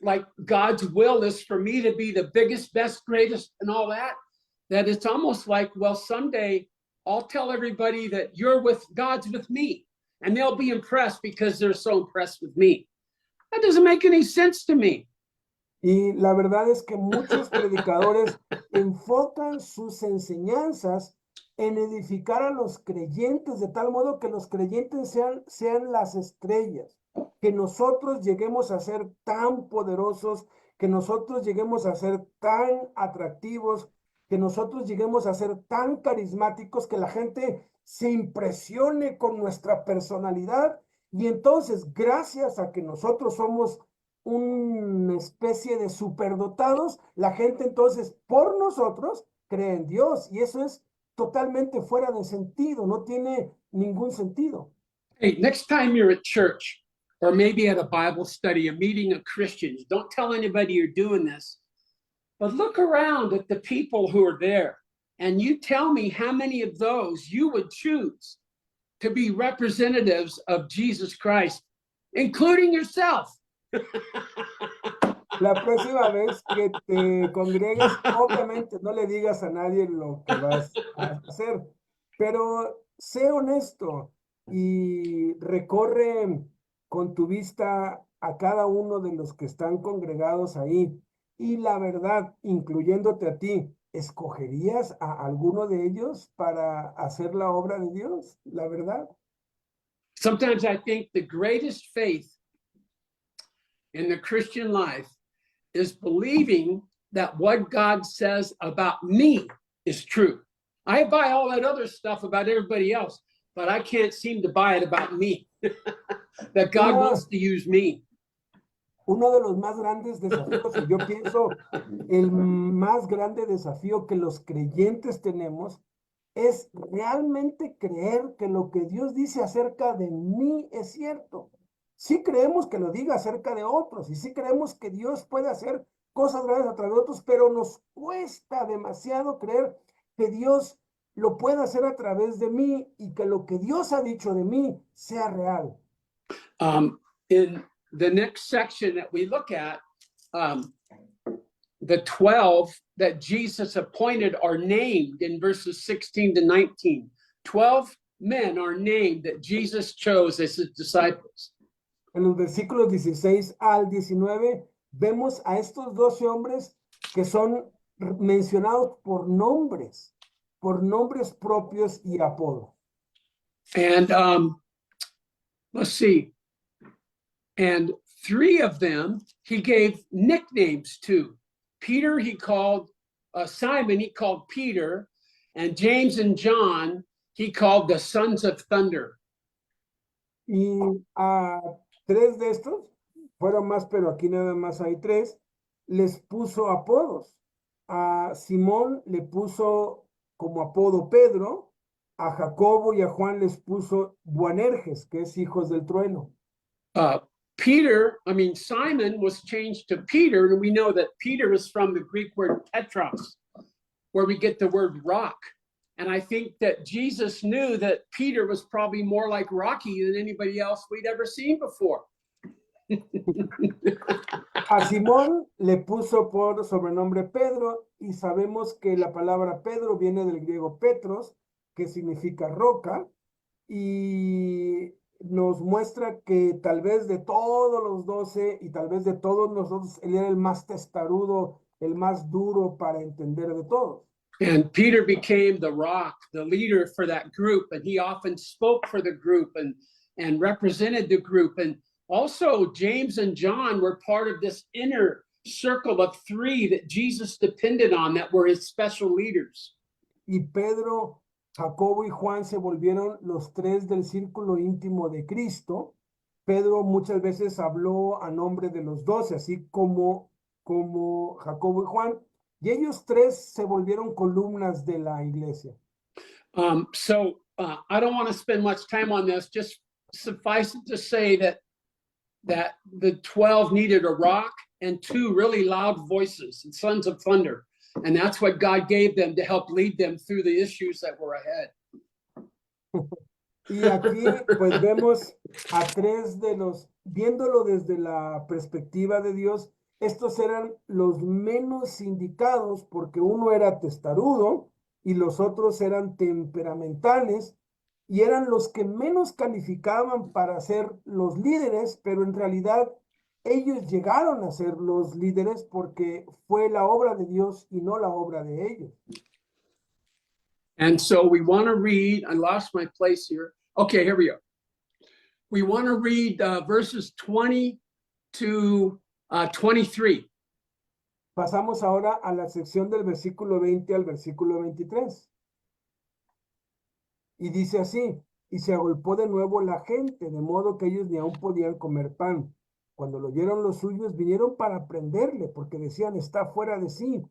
Like God's will is for me to be the biggest, best, greatest, and all that, that it's almost like, well, someday I'll tell everybody that God's with me, and they'll be impressed because they're so impressed with me. That doesn't make any sense to me. Y la verdad es que muchos predicadores enfocan sus enseñanzas en edificar a los creyentes de tal modo que los creyentes sean las estrellas, que nosotros lleguemos a ser tan poderosos, que nosotros lleguemos a ser tan atractivos, que nosotros lleguemos a ser tan carismáticos que la gente se impresione con nuestra personalidad. Y entonces, gracias a que nosotros somos una especie de superdotados, la gente entonces por nosotros cree en Dios y eso es totalmente fuera de sentido, no tiene ningún sentido. Hey, next time you're at church or maybe at a Bible study, a meeting of Christians, don't tell anybody you're doing this, but look around at the people who are there and you tell me how many of those you would choose to be representatives of Jesus Christ, including yourself. La próxima vez que te congregues, obviamente no le digas a nadie lo que vas a hacer, pero sé honesto y recorre con tu vista a cada uno de los que están congregados ahí. Y la verdad, incluyéndote a ti, ¿escogerías a alguno de ellos para hacer la obra de Dios? La verdad. Sometimes I think the greatest faith in the Christian life is believing that what God says about me is true. I buy all that other stuff about everybody else, but I can't seem to buy it about me. That God wants to use me. Uno de los más grandes desafíos, y yo pienso el más grande desafío que los creyentes tenemos, es realmente creer que lo que Dios dice acerca de mí es cierto. Sí creemos que lo diga acerca de otros, y sí creemos que Dios puede hacer cosas grandes a través de otros, pero nos cuesta demasiado creer que Dios lo puede hacer a través de mí y que lo que Dios ha dicho de mí sea real. In the next section that we look at, the 12 that Jesus appointed are named in verses 16 to 19. 12 men are named that Jesus chose as his disciples. En los versículos 16 al 19 vemos a estos 12 hombres que son mencionados por nombres propios y apodos. And let's see. And 3 of them he gave nicknames to. Peter, he called Simon, he called Peter, and James and John, he called the sons of thunder. Y a 3 de estos, fueron más, pero aquí nada más hay 3, les puso apodos. A Simón le puso como apodo Pedro, a Jacobo y a Juan les puso Boanerges, que es hijos del trueno. Simon was changed to Peter, and we know that Peter is from the Greek word Petros, where we get the word rock. And I think that Jesus knew that Peter was probably more like Rocky than anybody else we'd ever seen before. A Simón le puso por sobrenombre Pedro, y sabemos que la palabra Pedro viene del griego Petros, que significa roca, y nos muestra que tal vez de todos los 12 y tal vez de todos nosotros, él era el más testarudo, el más duro para entender de todos. And Peter became the rock, the leader for that group, and he often spoke for the group and represented the group. And also James and John were part of this inner circle of 3 that Jesus depended on, that were his special leaders. Y Pedro, Jacobo y Juan se volvieron los 3 del círculo íntimo de Cristo. Pedro muchas veces habló a nombre de los 12, así como Jacobo y Juan, y ellos 3 se volvieron columnas de la iglesia. I don't want to spend much time on this. Just suffice it to say that the 12 needed a rock and 2 really loud voices, and sons of thunder. And that's what God gave them to help lead them through the issues that were ahead. Y aquí pues vemos a 3 de los, viéndolo desde la perspectiva de Dios, estos eran los menos indicados porque uno era testarudo y los otros eran temperamentales y eran los que menos calificaban para ser los líderes, pero en realidad ellos llegaron a ser los líderes porque fue la obra de Dios y no la obra de ellos. And so we want to read, I lost my place here. Okay, here we go. We want to read verses 20 to 23. Pasamos ahora a la sección del versículo 20 al versículo 23. Y dice así, y se agolpó de nuevo la gente, de modo que ellos ni aún podían comer pan. Cuando lo oyeron los suyos, vinieron para prenderle, porque decían, está fuera de sí.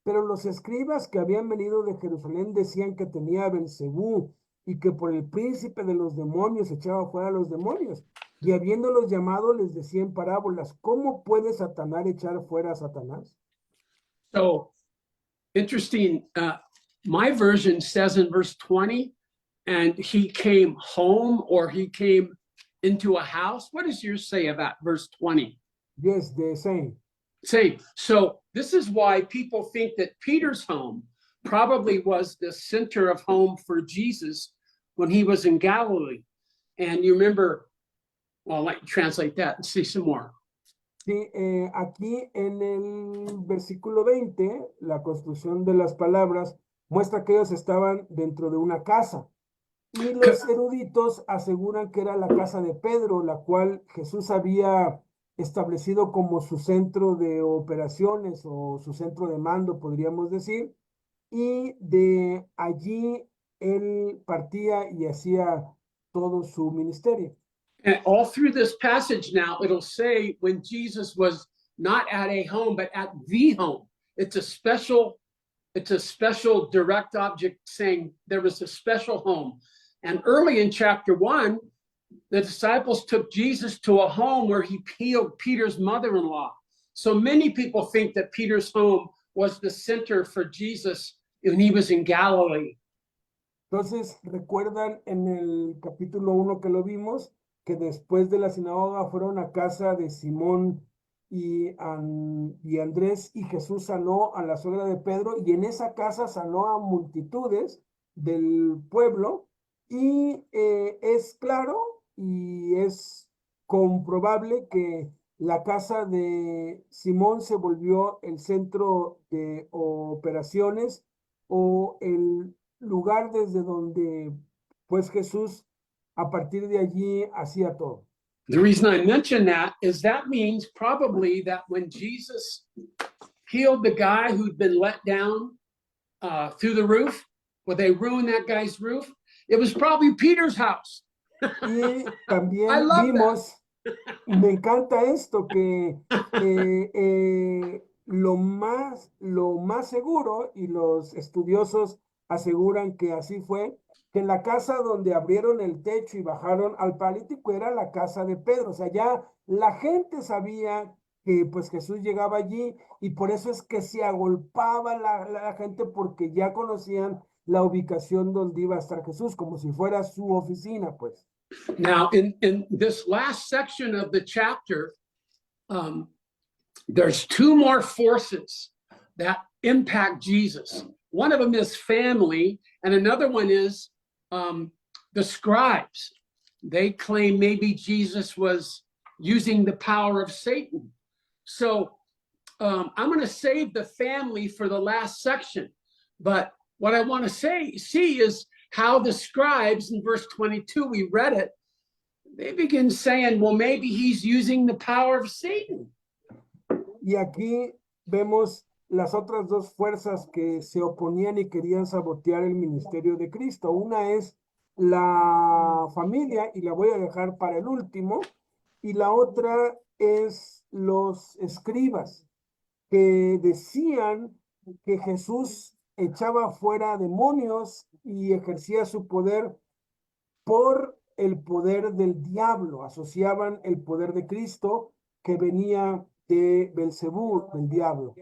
Pero los escribas que habían venido de Jerusalén decían que tenía Belcebú y que por el príncipe de los demonios echaba fuera a los demonios. Y habiéndolos llamado, les decía en parábolas, ¿cómo puede Satanás echar fuera a Satanás? So interesting. My version says in verse 20, and he came home or he came into a house. What does yours say about verse 20? Yes, the same. Same. So this is why people think that Peter's home probably was the center of home for Jesus when he was in Galilee. And you remember, well, I'll let you translate that and see some more. Sí, aquí en el versículo 20, la construcción de las palabras muestra que ellos estaban dentro de una casa. Y los eruditos aseguran que era la casa de Pedro, la cual Jesús había establecido como su centro de operaciones o su centro de mando, podríamos decir. Y de allí él partía y hacía todo su ministerio. And all through this passage now, it'll say when Jesus was not at a home, but at the home. It's a special direct object saying there was a special home. And early in chapter 1, the disciples took Jesus to a home where he healed Peter's mother-in-law. So many people think that Peter's home was the center for Jesus when he was in Galilee. Entonces, recuerdan en el capítulo 1 que lo vimos, que después de la sinagoga fueron a casa de Simón y Andrés, y Jesús sanó a la suegra de Pedro, y en esa casa sanó a multitudes del pueblo, y es claro y es comprobable que la casa de Simón se volvió el centro de operaciones o el lugar desde donde pues Jesús a partir de allí hacía todo. The reason I mention that is that means probably that when Jesus healed the guy who'd been let down through the roof, where they ruined that guy's roof, it was probably Peter's house. Y I también love vimos, me encanta esto, que lo más seguro, y los estudiosos aseguran que así fue, que en la casa donde abrieron el techo y bajaron al paralítico era la casa de Pedro. O sea, ya la gente sabía que pues Jesús llegaba allí, y por eso es que se agolpaba la gente, porque ya conocían la ubicación donde iba a estar Jesús, como si fuera su oficina, pues. Now, in this last section of the chapter, there's two more forces that impact Jesus. One of them is family, and another one is the scribes. They claim maybe Jesus was using the power of Satan. So I'm going to save the family for the last section. But what I want to see is how the scribes in verse 22, we read it, they begin saying, well, maybe he's using the power of Satan. Y aquí vemos las otras dos fuerzas que se oponían y querían sabotear el ministerio de Cristo. Una es la familia, y la voy a dejar para el último, y la otra es los escribas, que decían que Jesús echaba fuera demonios y ejercía su poder por el poder del diablo. Asociaban el poder de Cristo que venía de Belcebú, del diablo.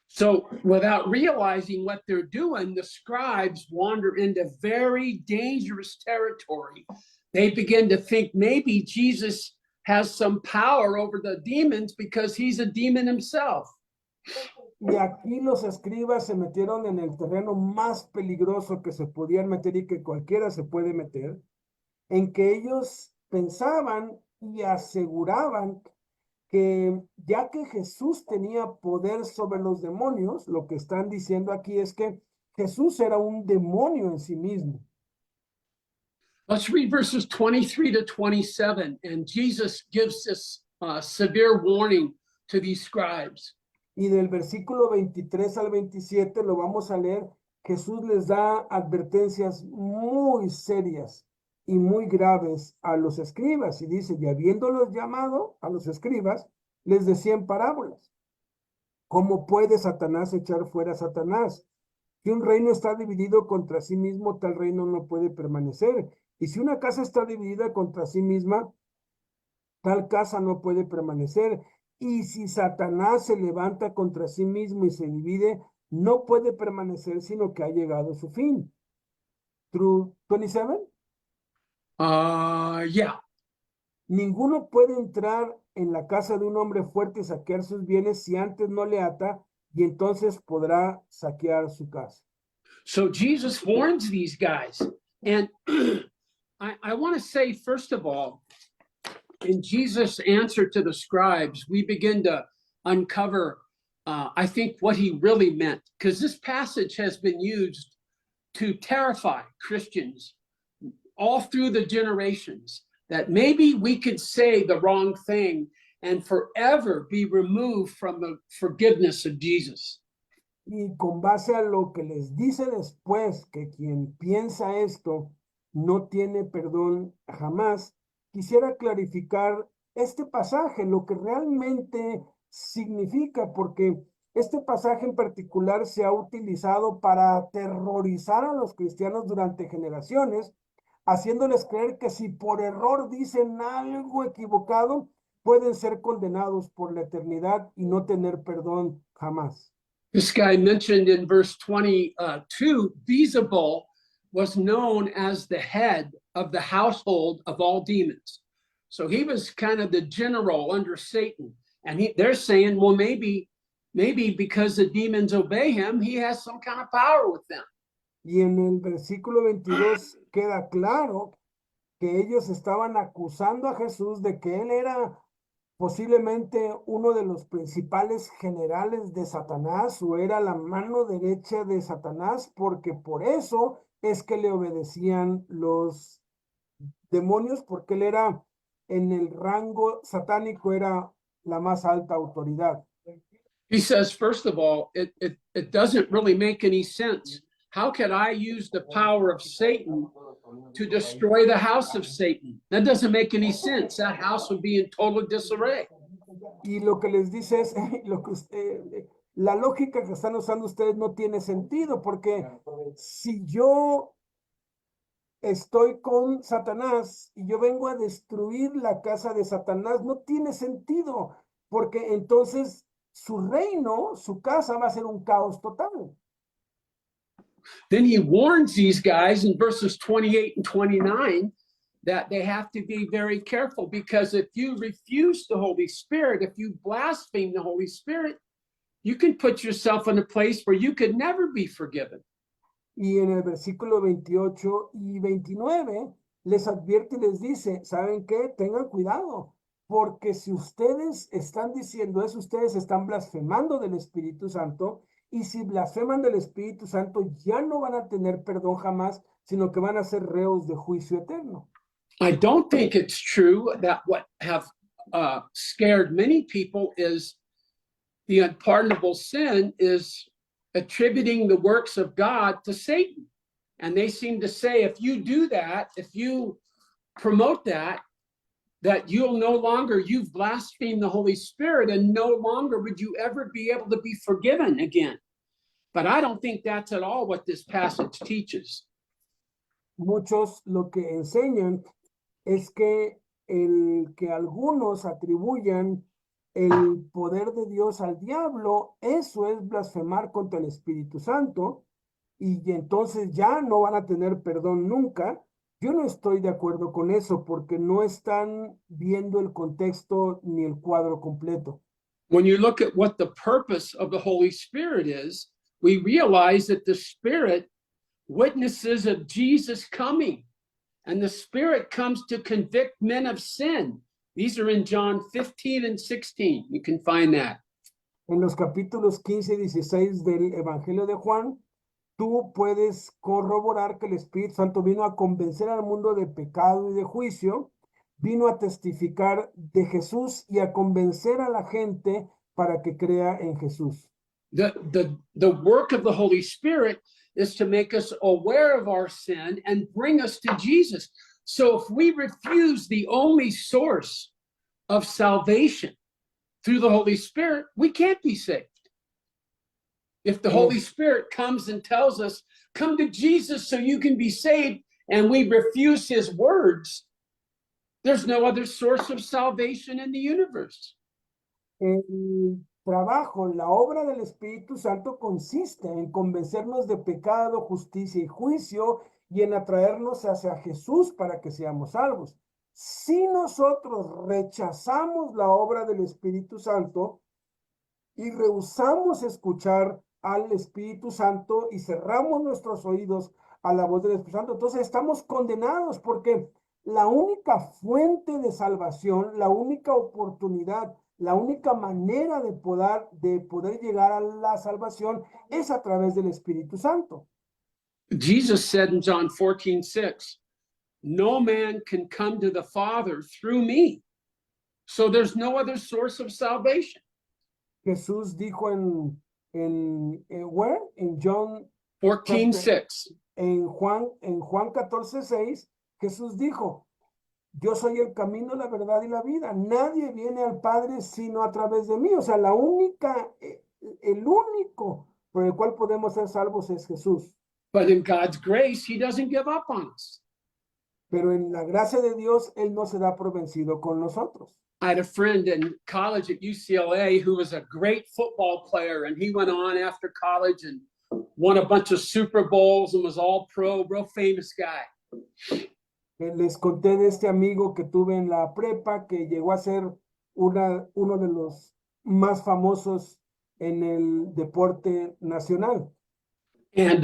So without realizing what they're doing, the scribes wander into very dangerous territory. They begin to think maybe Jesus has some power over the demons because he's a demon himself. Y aquí los escribas se metieron en el terreno más peligroso que se podían meter y que cualquiera se puede meter, en que ellos pensaban y aseguraban que ya que Jesús tenía poder sobre los demonios, lo que están diciendo aquí es que Jesús era un demonio en sí mismo. Let's read verses 23 to 27, and Jesus gives this severe warning to these scribes. Y del versículo 23 al 27 lo vamos a leer. Jesús les da advertencias muy serias y muy graves a los escribas. Y dice, y habiéndolos llamado a los escribas, les decía en parábolas, ¿cómo puede Satanás echar fuera a Satanás? Si un reino está dividido contra sí mismo, tal reino no puede permanecer. Y si una casa está dividida contra sí misma, tal casa no puede permanecer. Y si Satanás se levanta contra sí mismo y se divide, no puede permanecer, sino que ha llegado a su fin. True 27. Yeah. Ninguno puede entrar en la casa de un hombre fuerte y saquear sus bienes si antes no le ata, y entonces podrá saquear su casa. So Jesus warns these guys. And I want to say, first of all, in Jesus' answer to the scribes, we begin to uncover, I think, what he really meant, because this passage has been used to terrify Christians all through the generations, that maybe we could say the wrong thing and forever be removed from the forgiveness of Jesus. Y con base a lo que les dice después, que quien piensa esto no tiene perdón jamás, quisiera clarificar este pasaje, lo que realmente significa, porque este pasaje en particular se ha utilizado para aterrorizar a los cristianos durante generaciones, haciéndoles creer que si por error dicen algo equivocado, pueden ser condenados por la eternidad y no tener perdón jamás. This guy mentioned in verse 22, Beelzebul was known as the head of the household of all demons. So he was kind of the general under Satan. And they're saying, well, maybe because the demons obey him, he has some kind of power with them. Y en el versículo 22 queda claro que ellos estaban acusando a Jesús de que él era posiblemente uno de los principales generales de Satanás o era la mano derecha de Satanás, porque por eso es que le obedecían los demonios, porque él era en el rango satánico, era la más alta autoridad. He says, first of all, it doesn't really make any sense. How could I use the power of Satan to destroy the house of Satan? That doesn't make any sense. That house would be in total disarray. Y lo que les dice es, la lógica que están usando ustedes no tiene sentido, porque si yo estoy con Satanás y yo vengo a destruir la casa de Satanás, no tiene sentido, porque entonces su reino, su casa va a ser un caos total. Then he warns these guys in verses 28 and 29 that they have to be very careful, because if you refuse the Holy Spirit, if you blaspheme the Holy Spirit, you can put yourself in a place where you could never be forgiven. Y en el versículo 28 y 29 les advierte y les dice, ¿saben qué? Tengan cuidado, porque si ustedes están diciendo eso, ustedes están blasfemando del Espíritu Santo, y si blasfeman del Espíritu Santo, ya no van a tener perdón jamás, sino que van a ser reos de juicio eterno. I don't think it's true that what have scared many people is the unpardonable sin is attributing the works of God to Satan. And they seem to say, if you do that, if you promote that you'll no longer, you've blasphemed the Holy Spirit, and no longer would you ever be able to be forgiven again. But I don't think that's at all what this passage teaches. Muchos lo que enseñan es que el que algunos atribuyan el poder de Dios al diablo, eso es blasfemar contra el Espíritu Santo, y entonces ya no van a tener perdón nunca. Yo no estoy de acuerdo con eso, porque no están viendo el contexto ni el cuadro completo. When you look at what the purpose of the Holy Spirit is, we realize that the Spirit witnesses of Jesus coming, and the Spirit comes to convict men of sin. These are in John 15 and 16. You can find that. En los capítulos 15 y 16 del Evangelio de Juan, tú puedes corroborar que el Espíritu Santo vino a convencer al mundo de pecado y de juicio, vino a testificar de Jesús y a convencer a la gente para que crea en Jesús. The work of the Holy Spirit is to make us aware of our sin and bring us to Jesus. So if we refuse the only source of salvation through the Holy Spirit, we can't be saved. If the Holy Spirit comes and tells us, come to Jesus so you can be saved, and we refuse his words, there's no other source of salvation in the universe. El trabajo, la obra del Espíritu Santo consiste en convencernos de pecado, justicia y juicio y en atraernos hacia Jesús para que seamos salvos. Si nosotros rechazamos la obra del Espíritu Santo y rehusamos escuchar al Espíritu Santo y cerramos nuestros oídos a la voz del Espíritu Santo, entonces estamos condenados porque la única fuente de salvación, la única oportunidad, la única manera de poder llegar a la salvación es a través del Espíritu Santo. Jesus said in John 14:6, no man can come to the Father through me. So there's no other source of salvation. Jesús dijo where? En John 14:6. En Juan 14:6, Jesús dijo, yo soy el camino, la verdad y la vida. Nadie viene al Padre sino a través de mí. O sea, el único por el cual podemos ser salvos es Jesús. But in God's grace, he doesn't give up on us. Pero en la gracia de Dios, Él no se da por vencido con nosotros. I had a friend in college at UCLA who was a great football player, and he went on after college and won a bunch of Super Bowls and was all pro, real famous guy. Les conté de este amigo que tuve en la prepa que llegó a ser uno de los más famosos en el deporte nacional. And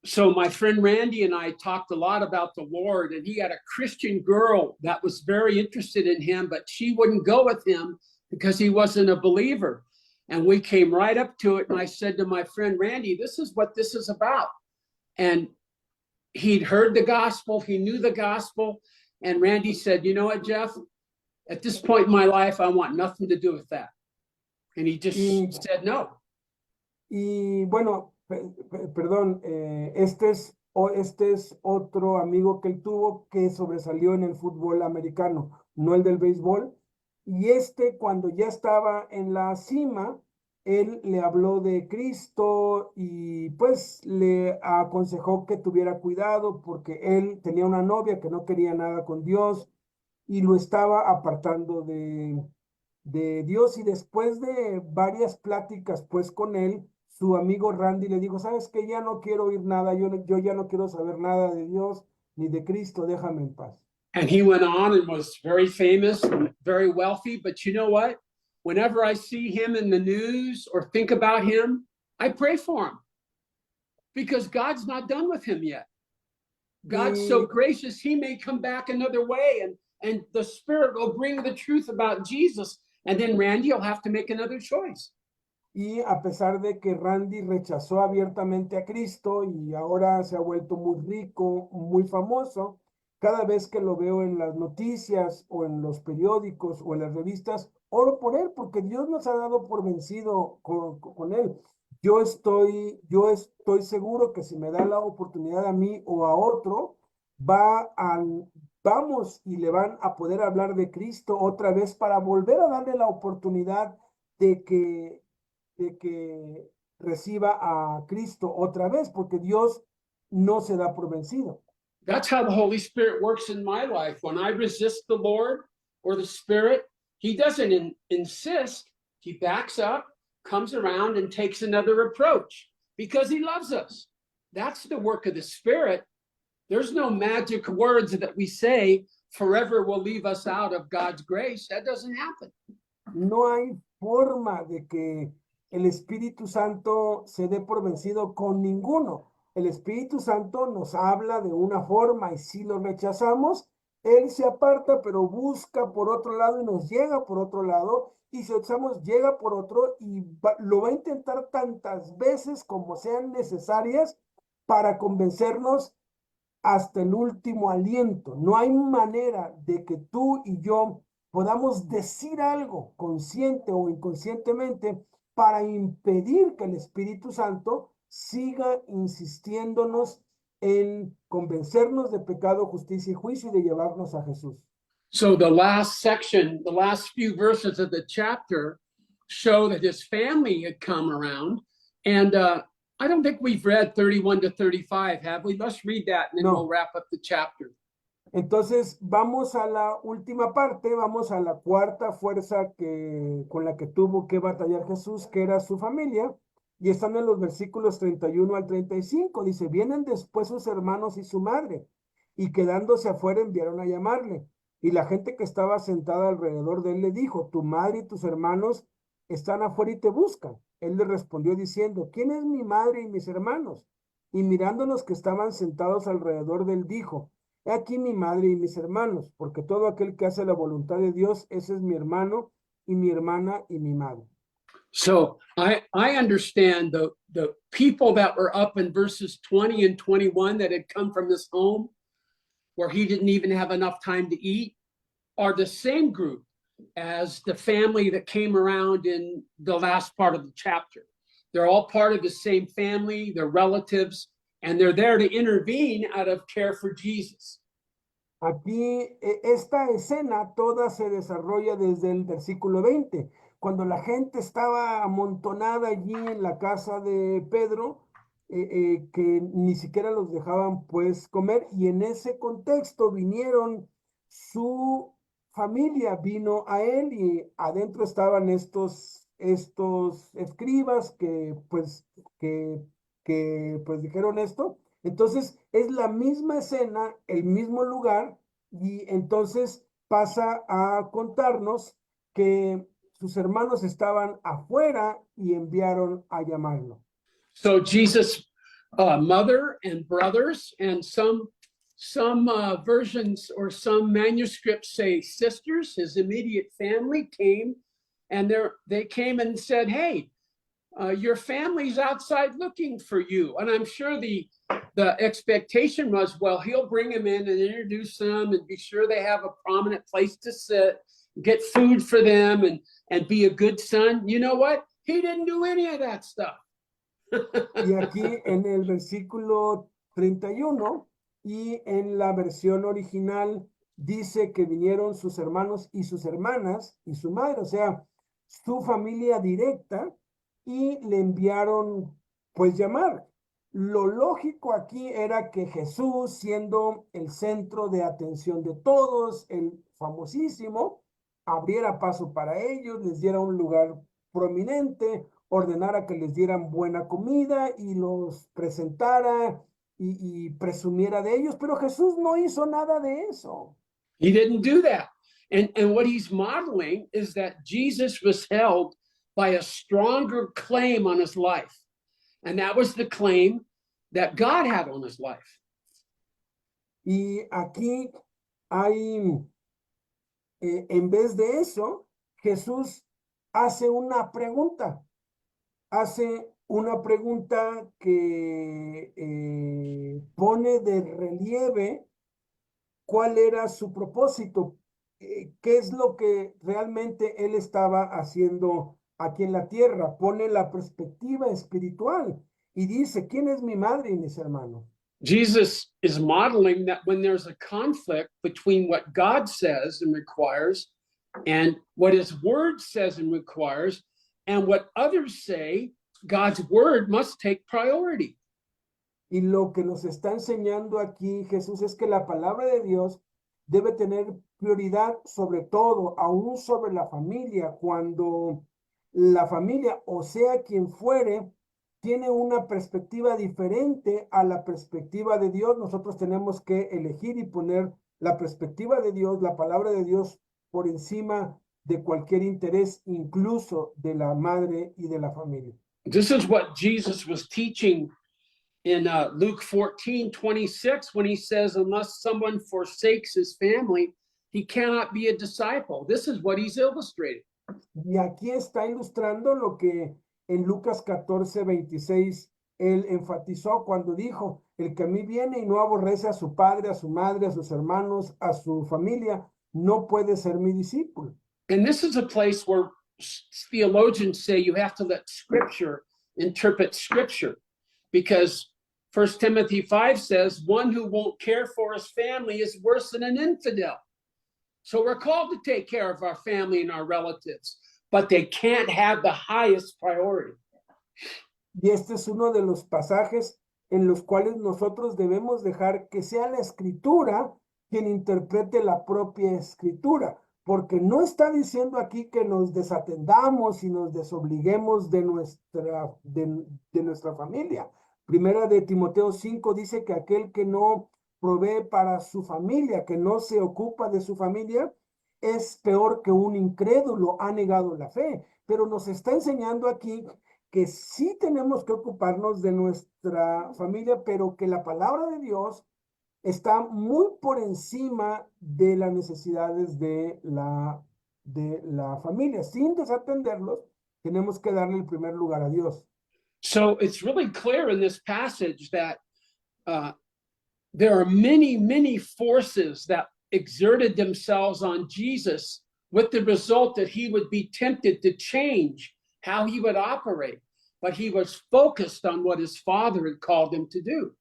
so my friend Randy and I talked a lot about the Lord, and he had a Christian girl that was very interested in him, but she wouldn't go with him because he wasn't a believer. And we came right up to it, and I said to my friend Randy, this is what this is about. And he'd heard the gospel, he knew the gospel, and Randy said, you know what, Jeff? At this point in my life, I want nothing to do with that. And he just said no. Y bueno, perdón, este es otro amigo que él tuvo que sobresalió en el fútbol americano, no el del béisbol. Y cuando ya estaba en la cima, él le habló de Cristo y pues le aconsejó que tuviera cuidado porque él tenía una novia que no quería nada con Dios y lo estaba apartando de Dios. Y después de varias pláticas pues con él, su amigo Randy le dijo, ¿sabes qué? Ya no quiero oír nada, yo ya no quiero saber nada de Dios ni de Cristo, déjame en paz. And he went on and was very famous and very wealthy. But you know what? Whenever I see him in the news or think about him, I pray for him because God's not done with him yet. God's so gracious, he may come back another way and the Spirit will bring the truth about Jesus. And then Randy will have to make another choice. Y a pesar de que Randy rechazó abiertamente a Cristo y ahora se ha vuelto muy rico, muy famoso, cada vez que lo veo en las noticias o en los periódicos o en las revistas, oro por él porque Dios nos ha dado por vencido con él. Yo estoy seguro que si me da la oportunidad a mí o a otro, vamos y le van a poder hablar de Cristo otra vez para volver a darle la oportunidad de que reciba a Cristo otra vez, porque Dios no se da por vencido. That's how the Holy Spirit works in my life. When I resist the Lord or the Spirit, he doesn't insist. He backs up, comes around, and takes another approach because he loves us. That's the work of the Spirit. There's no magic words that we say forever will leave us out of God's grace. That doesn't happen. No hay forma de que el Espíritu Santo se dé por vencido con ninguno. El Espíritu Santo nos habla de una forma y si lo rechazamos, Él se aparta, pero busca por otro lado y nos llega por otro lado. Y si rechazamos, llega por otro y lo va a intentar tantas veces como sean necesarias para convencernos hasta el último aliento. No hay manera de que tú y yo podamos decir algo consciente o inconscientemente para impedir que el Espíritu Santo siga insistiéndonos en convencernos de pecado, justicia y juicio y de llevarnos a Jesús. So the last section, the last few verses of the chapter show that his family had come around. And I don't think we've read 31 to 35, have we? Let's read that and then No. we'll wrap up the chapter. Entonces, vamos a la última parte, vamos a la cuarta fuerza con la que tuvo que batallar Jesús, que era su familia, y están en los versículos 31 al 35. Dice, vienen después sus hermanos y su madre, y quedándose afuera enviaron a llamarle. Y la gente que estaba sentada alrededor de él le dijo, tu madre y tus hermanos están afuera y te buscan. Él le respondió diciendo, ¿quién es mi madre y mis hermanos? Y mirando los que estaban sentados alrededor de él, dijo, he aquí mi madre y mis hermanos, porque todo aquel que hace la voluntad de Dios, ese es mi hermano y mi hermana y mi madre. So I understand the people that were up in verses 20 and 21 that had come from this home where he didn't even have enough time to eat are the same group as the family that came around in the last part of the chapter. They're all part of the same family, they're relatives, and they're there to intervene out of care for Jesus. Aquí, esta escena toda se desarrolla desde el versículo 20, cuando la gente estaba amontonada allí en la casa de Pedro, que ni siquiera los dejaban pues comer, y en ese contexto vinieron su familia, vino a él y adentro estaban estos escribas que pues dijeron esto. Entonces es la misma escena, el mismo lugar, y entonces pasa a contarnos que sus hermanos estaban afuera y enviaron a llamarlo. So Jesus' mother and brothers, and some versions or some manuscripts say sisters, his immediate family came, and they came and said, "Hey, your family's outside looking for you." And I'm sure the expectation was, well, he'll bring them in and introduce them and be sure they have a prominent place to sit, get food for them, and be a good son. You know what? He didn't do any of that stuff. Y aquí en el versículo 31 y en la versión original dice que vinieron sus hermanos y sus hermanas y su madre, o sea, su familia directa, y le enviaron pues llamar. Lo lógico aquí era que Jesús, siendo el centro de atención de todos, el famosísimo, abriera paso para ellos, les diera un lugar prominente, ordenara que les dieran buena comida y los presentara y presumiera de ellos, pero Jesús no hizo nada de eso. He didn't do that. And what he's modeling is that Jesus was held by a stronger claim on his life. And that was the claim that God had on his life. Y aquí hay, en vez de eso, Jesús hace una pregunta. Hace una pregunta que pone de relieve cuál era su propósito, qué es lo que realmente él estaba haciendo aquí en la tierra. Pone la perspectiva espiritual y dice, ¿quién es mi madre y mis hermanos? Jesus is modeling that when there's a conflict between what God says and requires and what his word says and requires, and what others say, God's word must take priority. Y lo que nos está enseñando aquí Jesús es que la palabra de Dios debe tener prioridad sobre todo, aún sobre la familia, cuando la familia, o sea quien fuere, tiene una perspectiva diferente a la perspectiva de Dios. Nosotros tenemos que elegir y poner la perspectiva de Dios, la palabra de Dios, por encima de cualquier interés, incluso de la madre y de la familia. This is what Jesus was teaching in Luke 14:26, when he says, unless someone forsakes his family, he cannot be a disciple. This is what he's illustrating. Y aquí está ilustrando lo que en Lucas 14:26 él enfatizó cuando dijo, el que a mí viene y no aborrece a su padre, a su madre, a sus hermanos, a su familia, no puede ser mi discípulo. And this is a place where theologians say you have to let scripture interpret scripture, because 1 Timothy 5 says, one who won't care for his family is worse than an infidel. So we're called to take care of our family and our relatives, but they can't have the highest priority. Y este es uno de los pasajes en los cuales nosotros debemos dejar que sea la escritura quien interprete la propia escritura, porque no está diciendo aquí que nos desatendamos y nos desobliguemos de nuestra familia. Primera de Timoteo 5 dice que aquel que no provee para su familia, que no se ocupa de su familia, es peor que un incrédulo, ha negado la fe. Pero nos está enseñando aquí que sí tenemos que ocuparnos de nuestra familia, pero que la palabra de Dios está muy por encima de las necesidades de la familia. Sin desatenderlos, tenemos que darle el primer lugar a Dios. So it's really clear in this passage that there are many, many forces that exerted themselves on Jesus with the result that he would be tempted to change how he would operate, but he was focused on what his father had called him to do.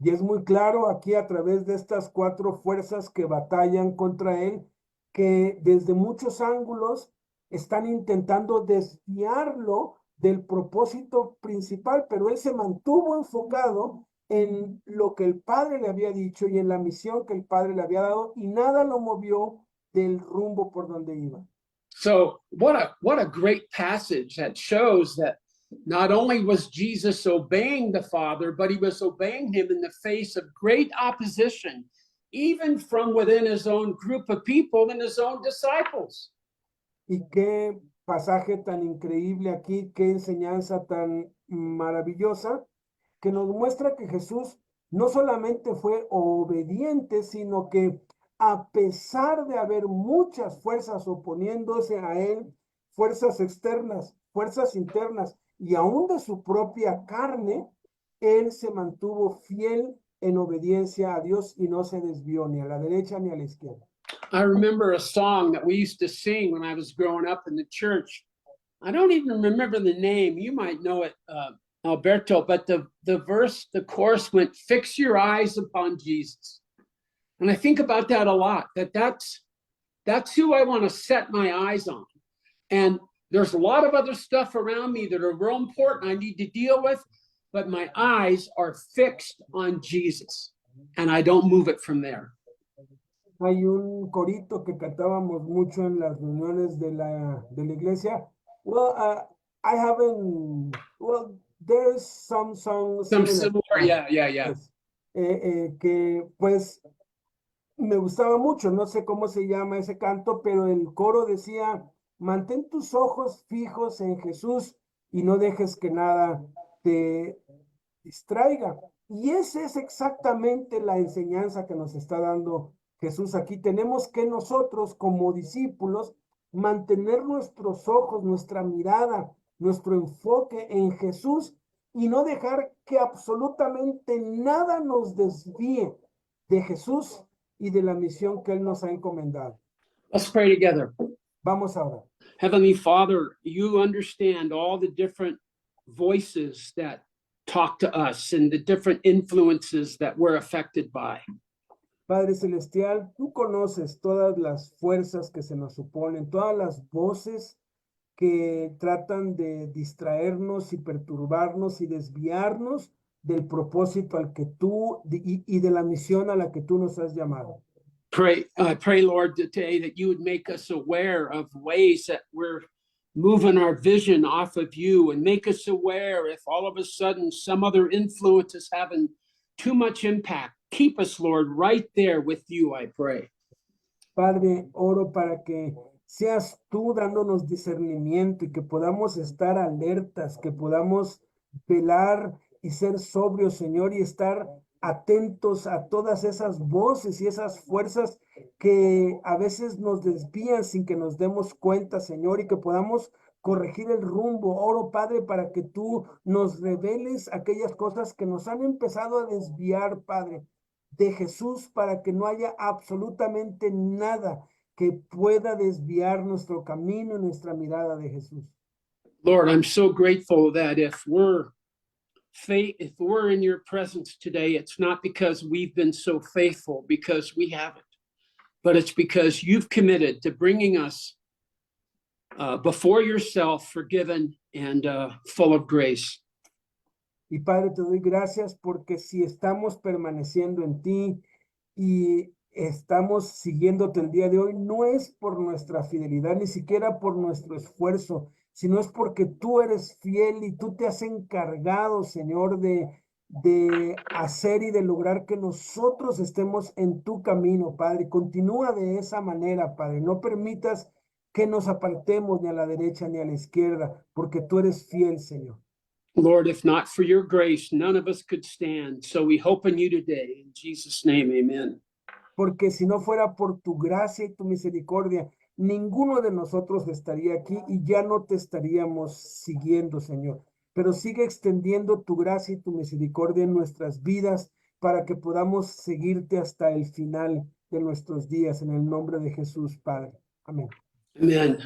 Y es muy claro aquí a través de estas 4 fuerzas que batallan contra él, que desde muchos ángulos están intentando desviarlo del propósito principal, pero él se mantuvo enfocado en lo que el Padre le había dicho y en la misión que el Padre le había dado, y nada lo movió del rumbo por donde iba. So what a great passage that shows that not only was Jesus obeying the Father, but he was obeying him in the face of great opposition, even from within his own group of people and his own disciples. Y qué pasaje tan increíble aquí, qué enseñanza tan maravillosa, que nos muestra que Jesús no solamente fue obediente, sino que a pesar de haber muchas fuerzas oponiéndose a él, fuerzas externas, fuerzas internas y aún de su propia carne, él se mantuvo fiel en obediencia a Dios y no se desvió ni a la derecha ni a la izquierda. I remember a song that we used to sing when I was growing up in the church. I don't even remember the name. You might know it, Alberto, but the chorus went, "Fix your eyes upon Jesus." And I think about that a lot, that's who I want to set my eyes on. And there's a lot of other stuff around me that are real important I need to deal with, but my eyes are fixed on Jesus, and I don't move it from there. Hay un corito que cantábamos mucho en las reuniones de la iglesia. Well, I haven't, well, there's some songs. Some similar, yeah. Yes. Que pues me gustaba mucho, no sé cómo se llama ese canto, pero el coro decía, mantén tus ojos fijos en Jesús y no dejes que nada te distraiga. Y esa es exactamente la enseñanza que nos está dando Jesús aquí. Tenemos que nosotros como discípulos mantener nuestros ojos, nuestra mirada, nuestro enfoque en Jesús y no dejar que absolutamente nada nos desvíe de Jesús y de la misión que Él nos ha encomendado. Let's pray together. Vamos ahora. Heavenly Father, you understand all the different voices that talk to us and the different influences that we're affected by. Padre Celestial, tú conoces todas las fuerzas que se nos oponen, todas las voces que tratan de distraernos y perturbarnos y desviarnos del propósito al que tú y de la misión a la que tú nos has llamado. Pray, Lord, today that you would make us aware of ways that we're moving our vision off of you, and make us aware if all of a sudden some other influence is having too much impact. Keep us, Lord, right there with you, I pray. Padre, oro para que seas tú dándonos discernimiento y que podamos estar alertas, que podamos velar y ser sobrios, Señor, y estar atentos a todas esas voces y esas fuerzas que a veces nos desvían sin que nos demos cuenta, Señor, y que podamos corregir el rumbo. Oro, Padre, para que tú nos reveles aquellas cosas que nos han empezado a desviar, Padre, de Jesús, para que no haya absolutamente nada que pueda desviar nuestro camino y nuestra mirada de Jesús. Lord, I'm so grateful that if we're if we're in your presence today, it's not because we've been so faithful, because we haven't, but it's because you've committed to bringing us before yourself, forgiven and full of grace. Y Padre, te doy gracias porque si estamos permaneciendo en ti y estamos siguiéndote el día de hoy, no es por nuestra fidelidad, ni siquiera por nuestro esfuerzo, sino es porque tú eres fiel y tú te has encargado, Señor, de hacer y de lograr que nosotros estemos en tu camino, Padre. Continúa de esa manera, Padre. No permitas que nos apartemos ni a la derecha ni a la izquierda, porque tú eres fiel, Señor. Lord, if not for your grace, none of us could stand. So we hope in you today. In Jesus' name, amen. Porque si no fuera por tu gracia y tu misericordia, ninguno de nosotros estaría aquí y ya no te estaríamos siguiendo, Señor. Pero sigue extendiendo tu gracia y tu misericordia en nuestras vidas para que podamos seguirte hasta el final de nuestros días. En el nombre de Jesús, Padre. Amén. Amen.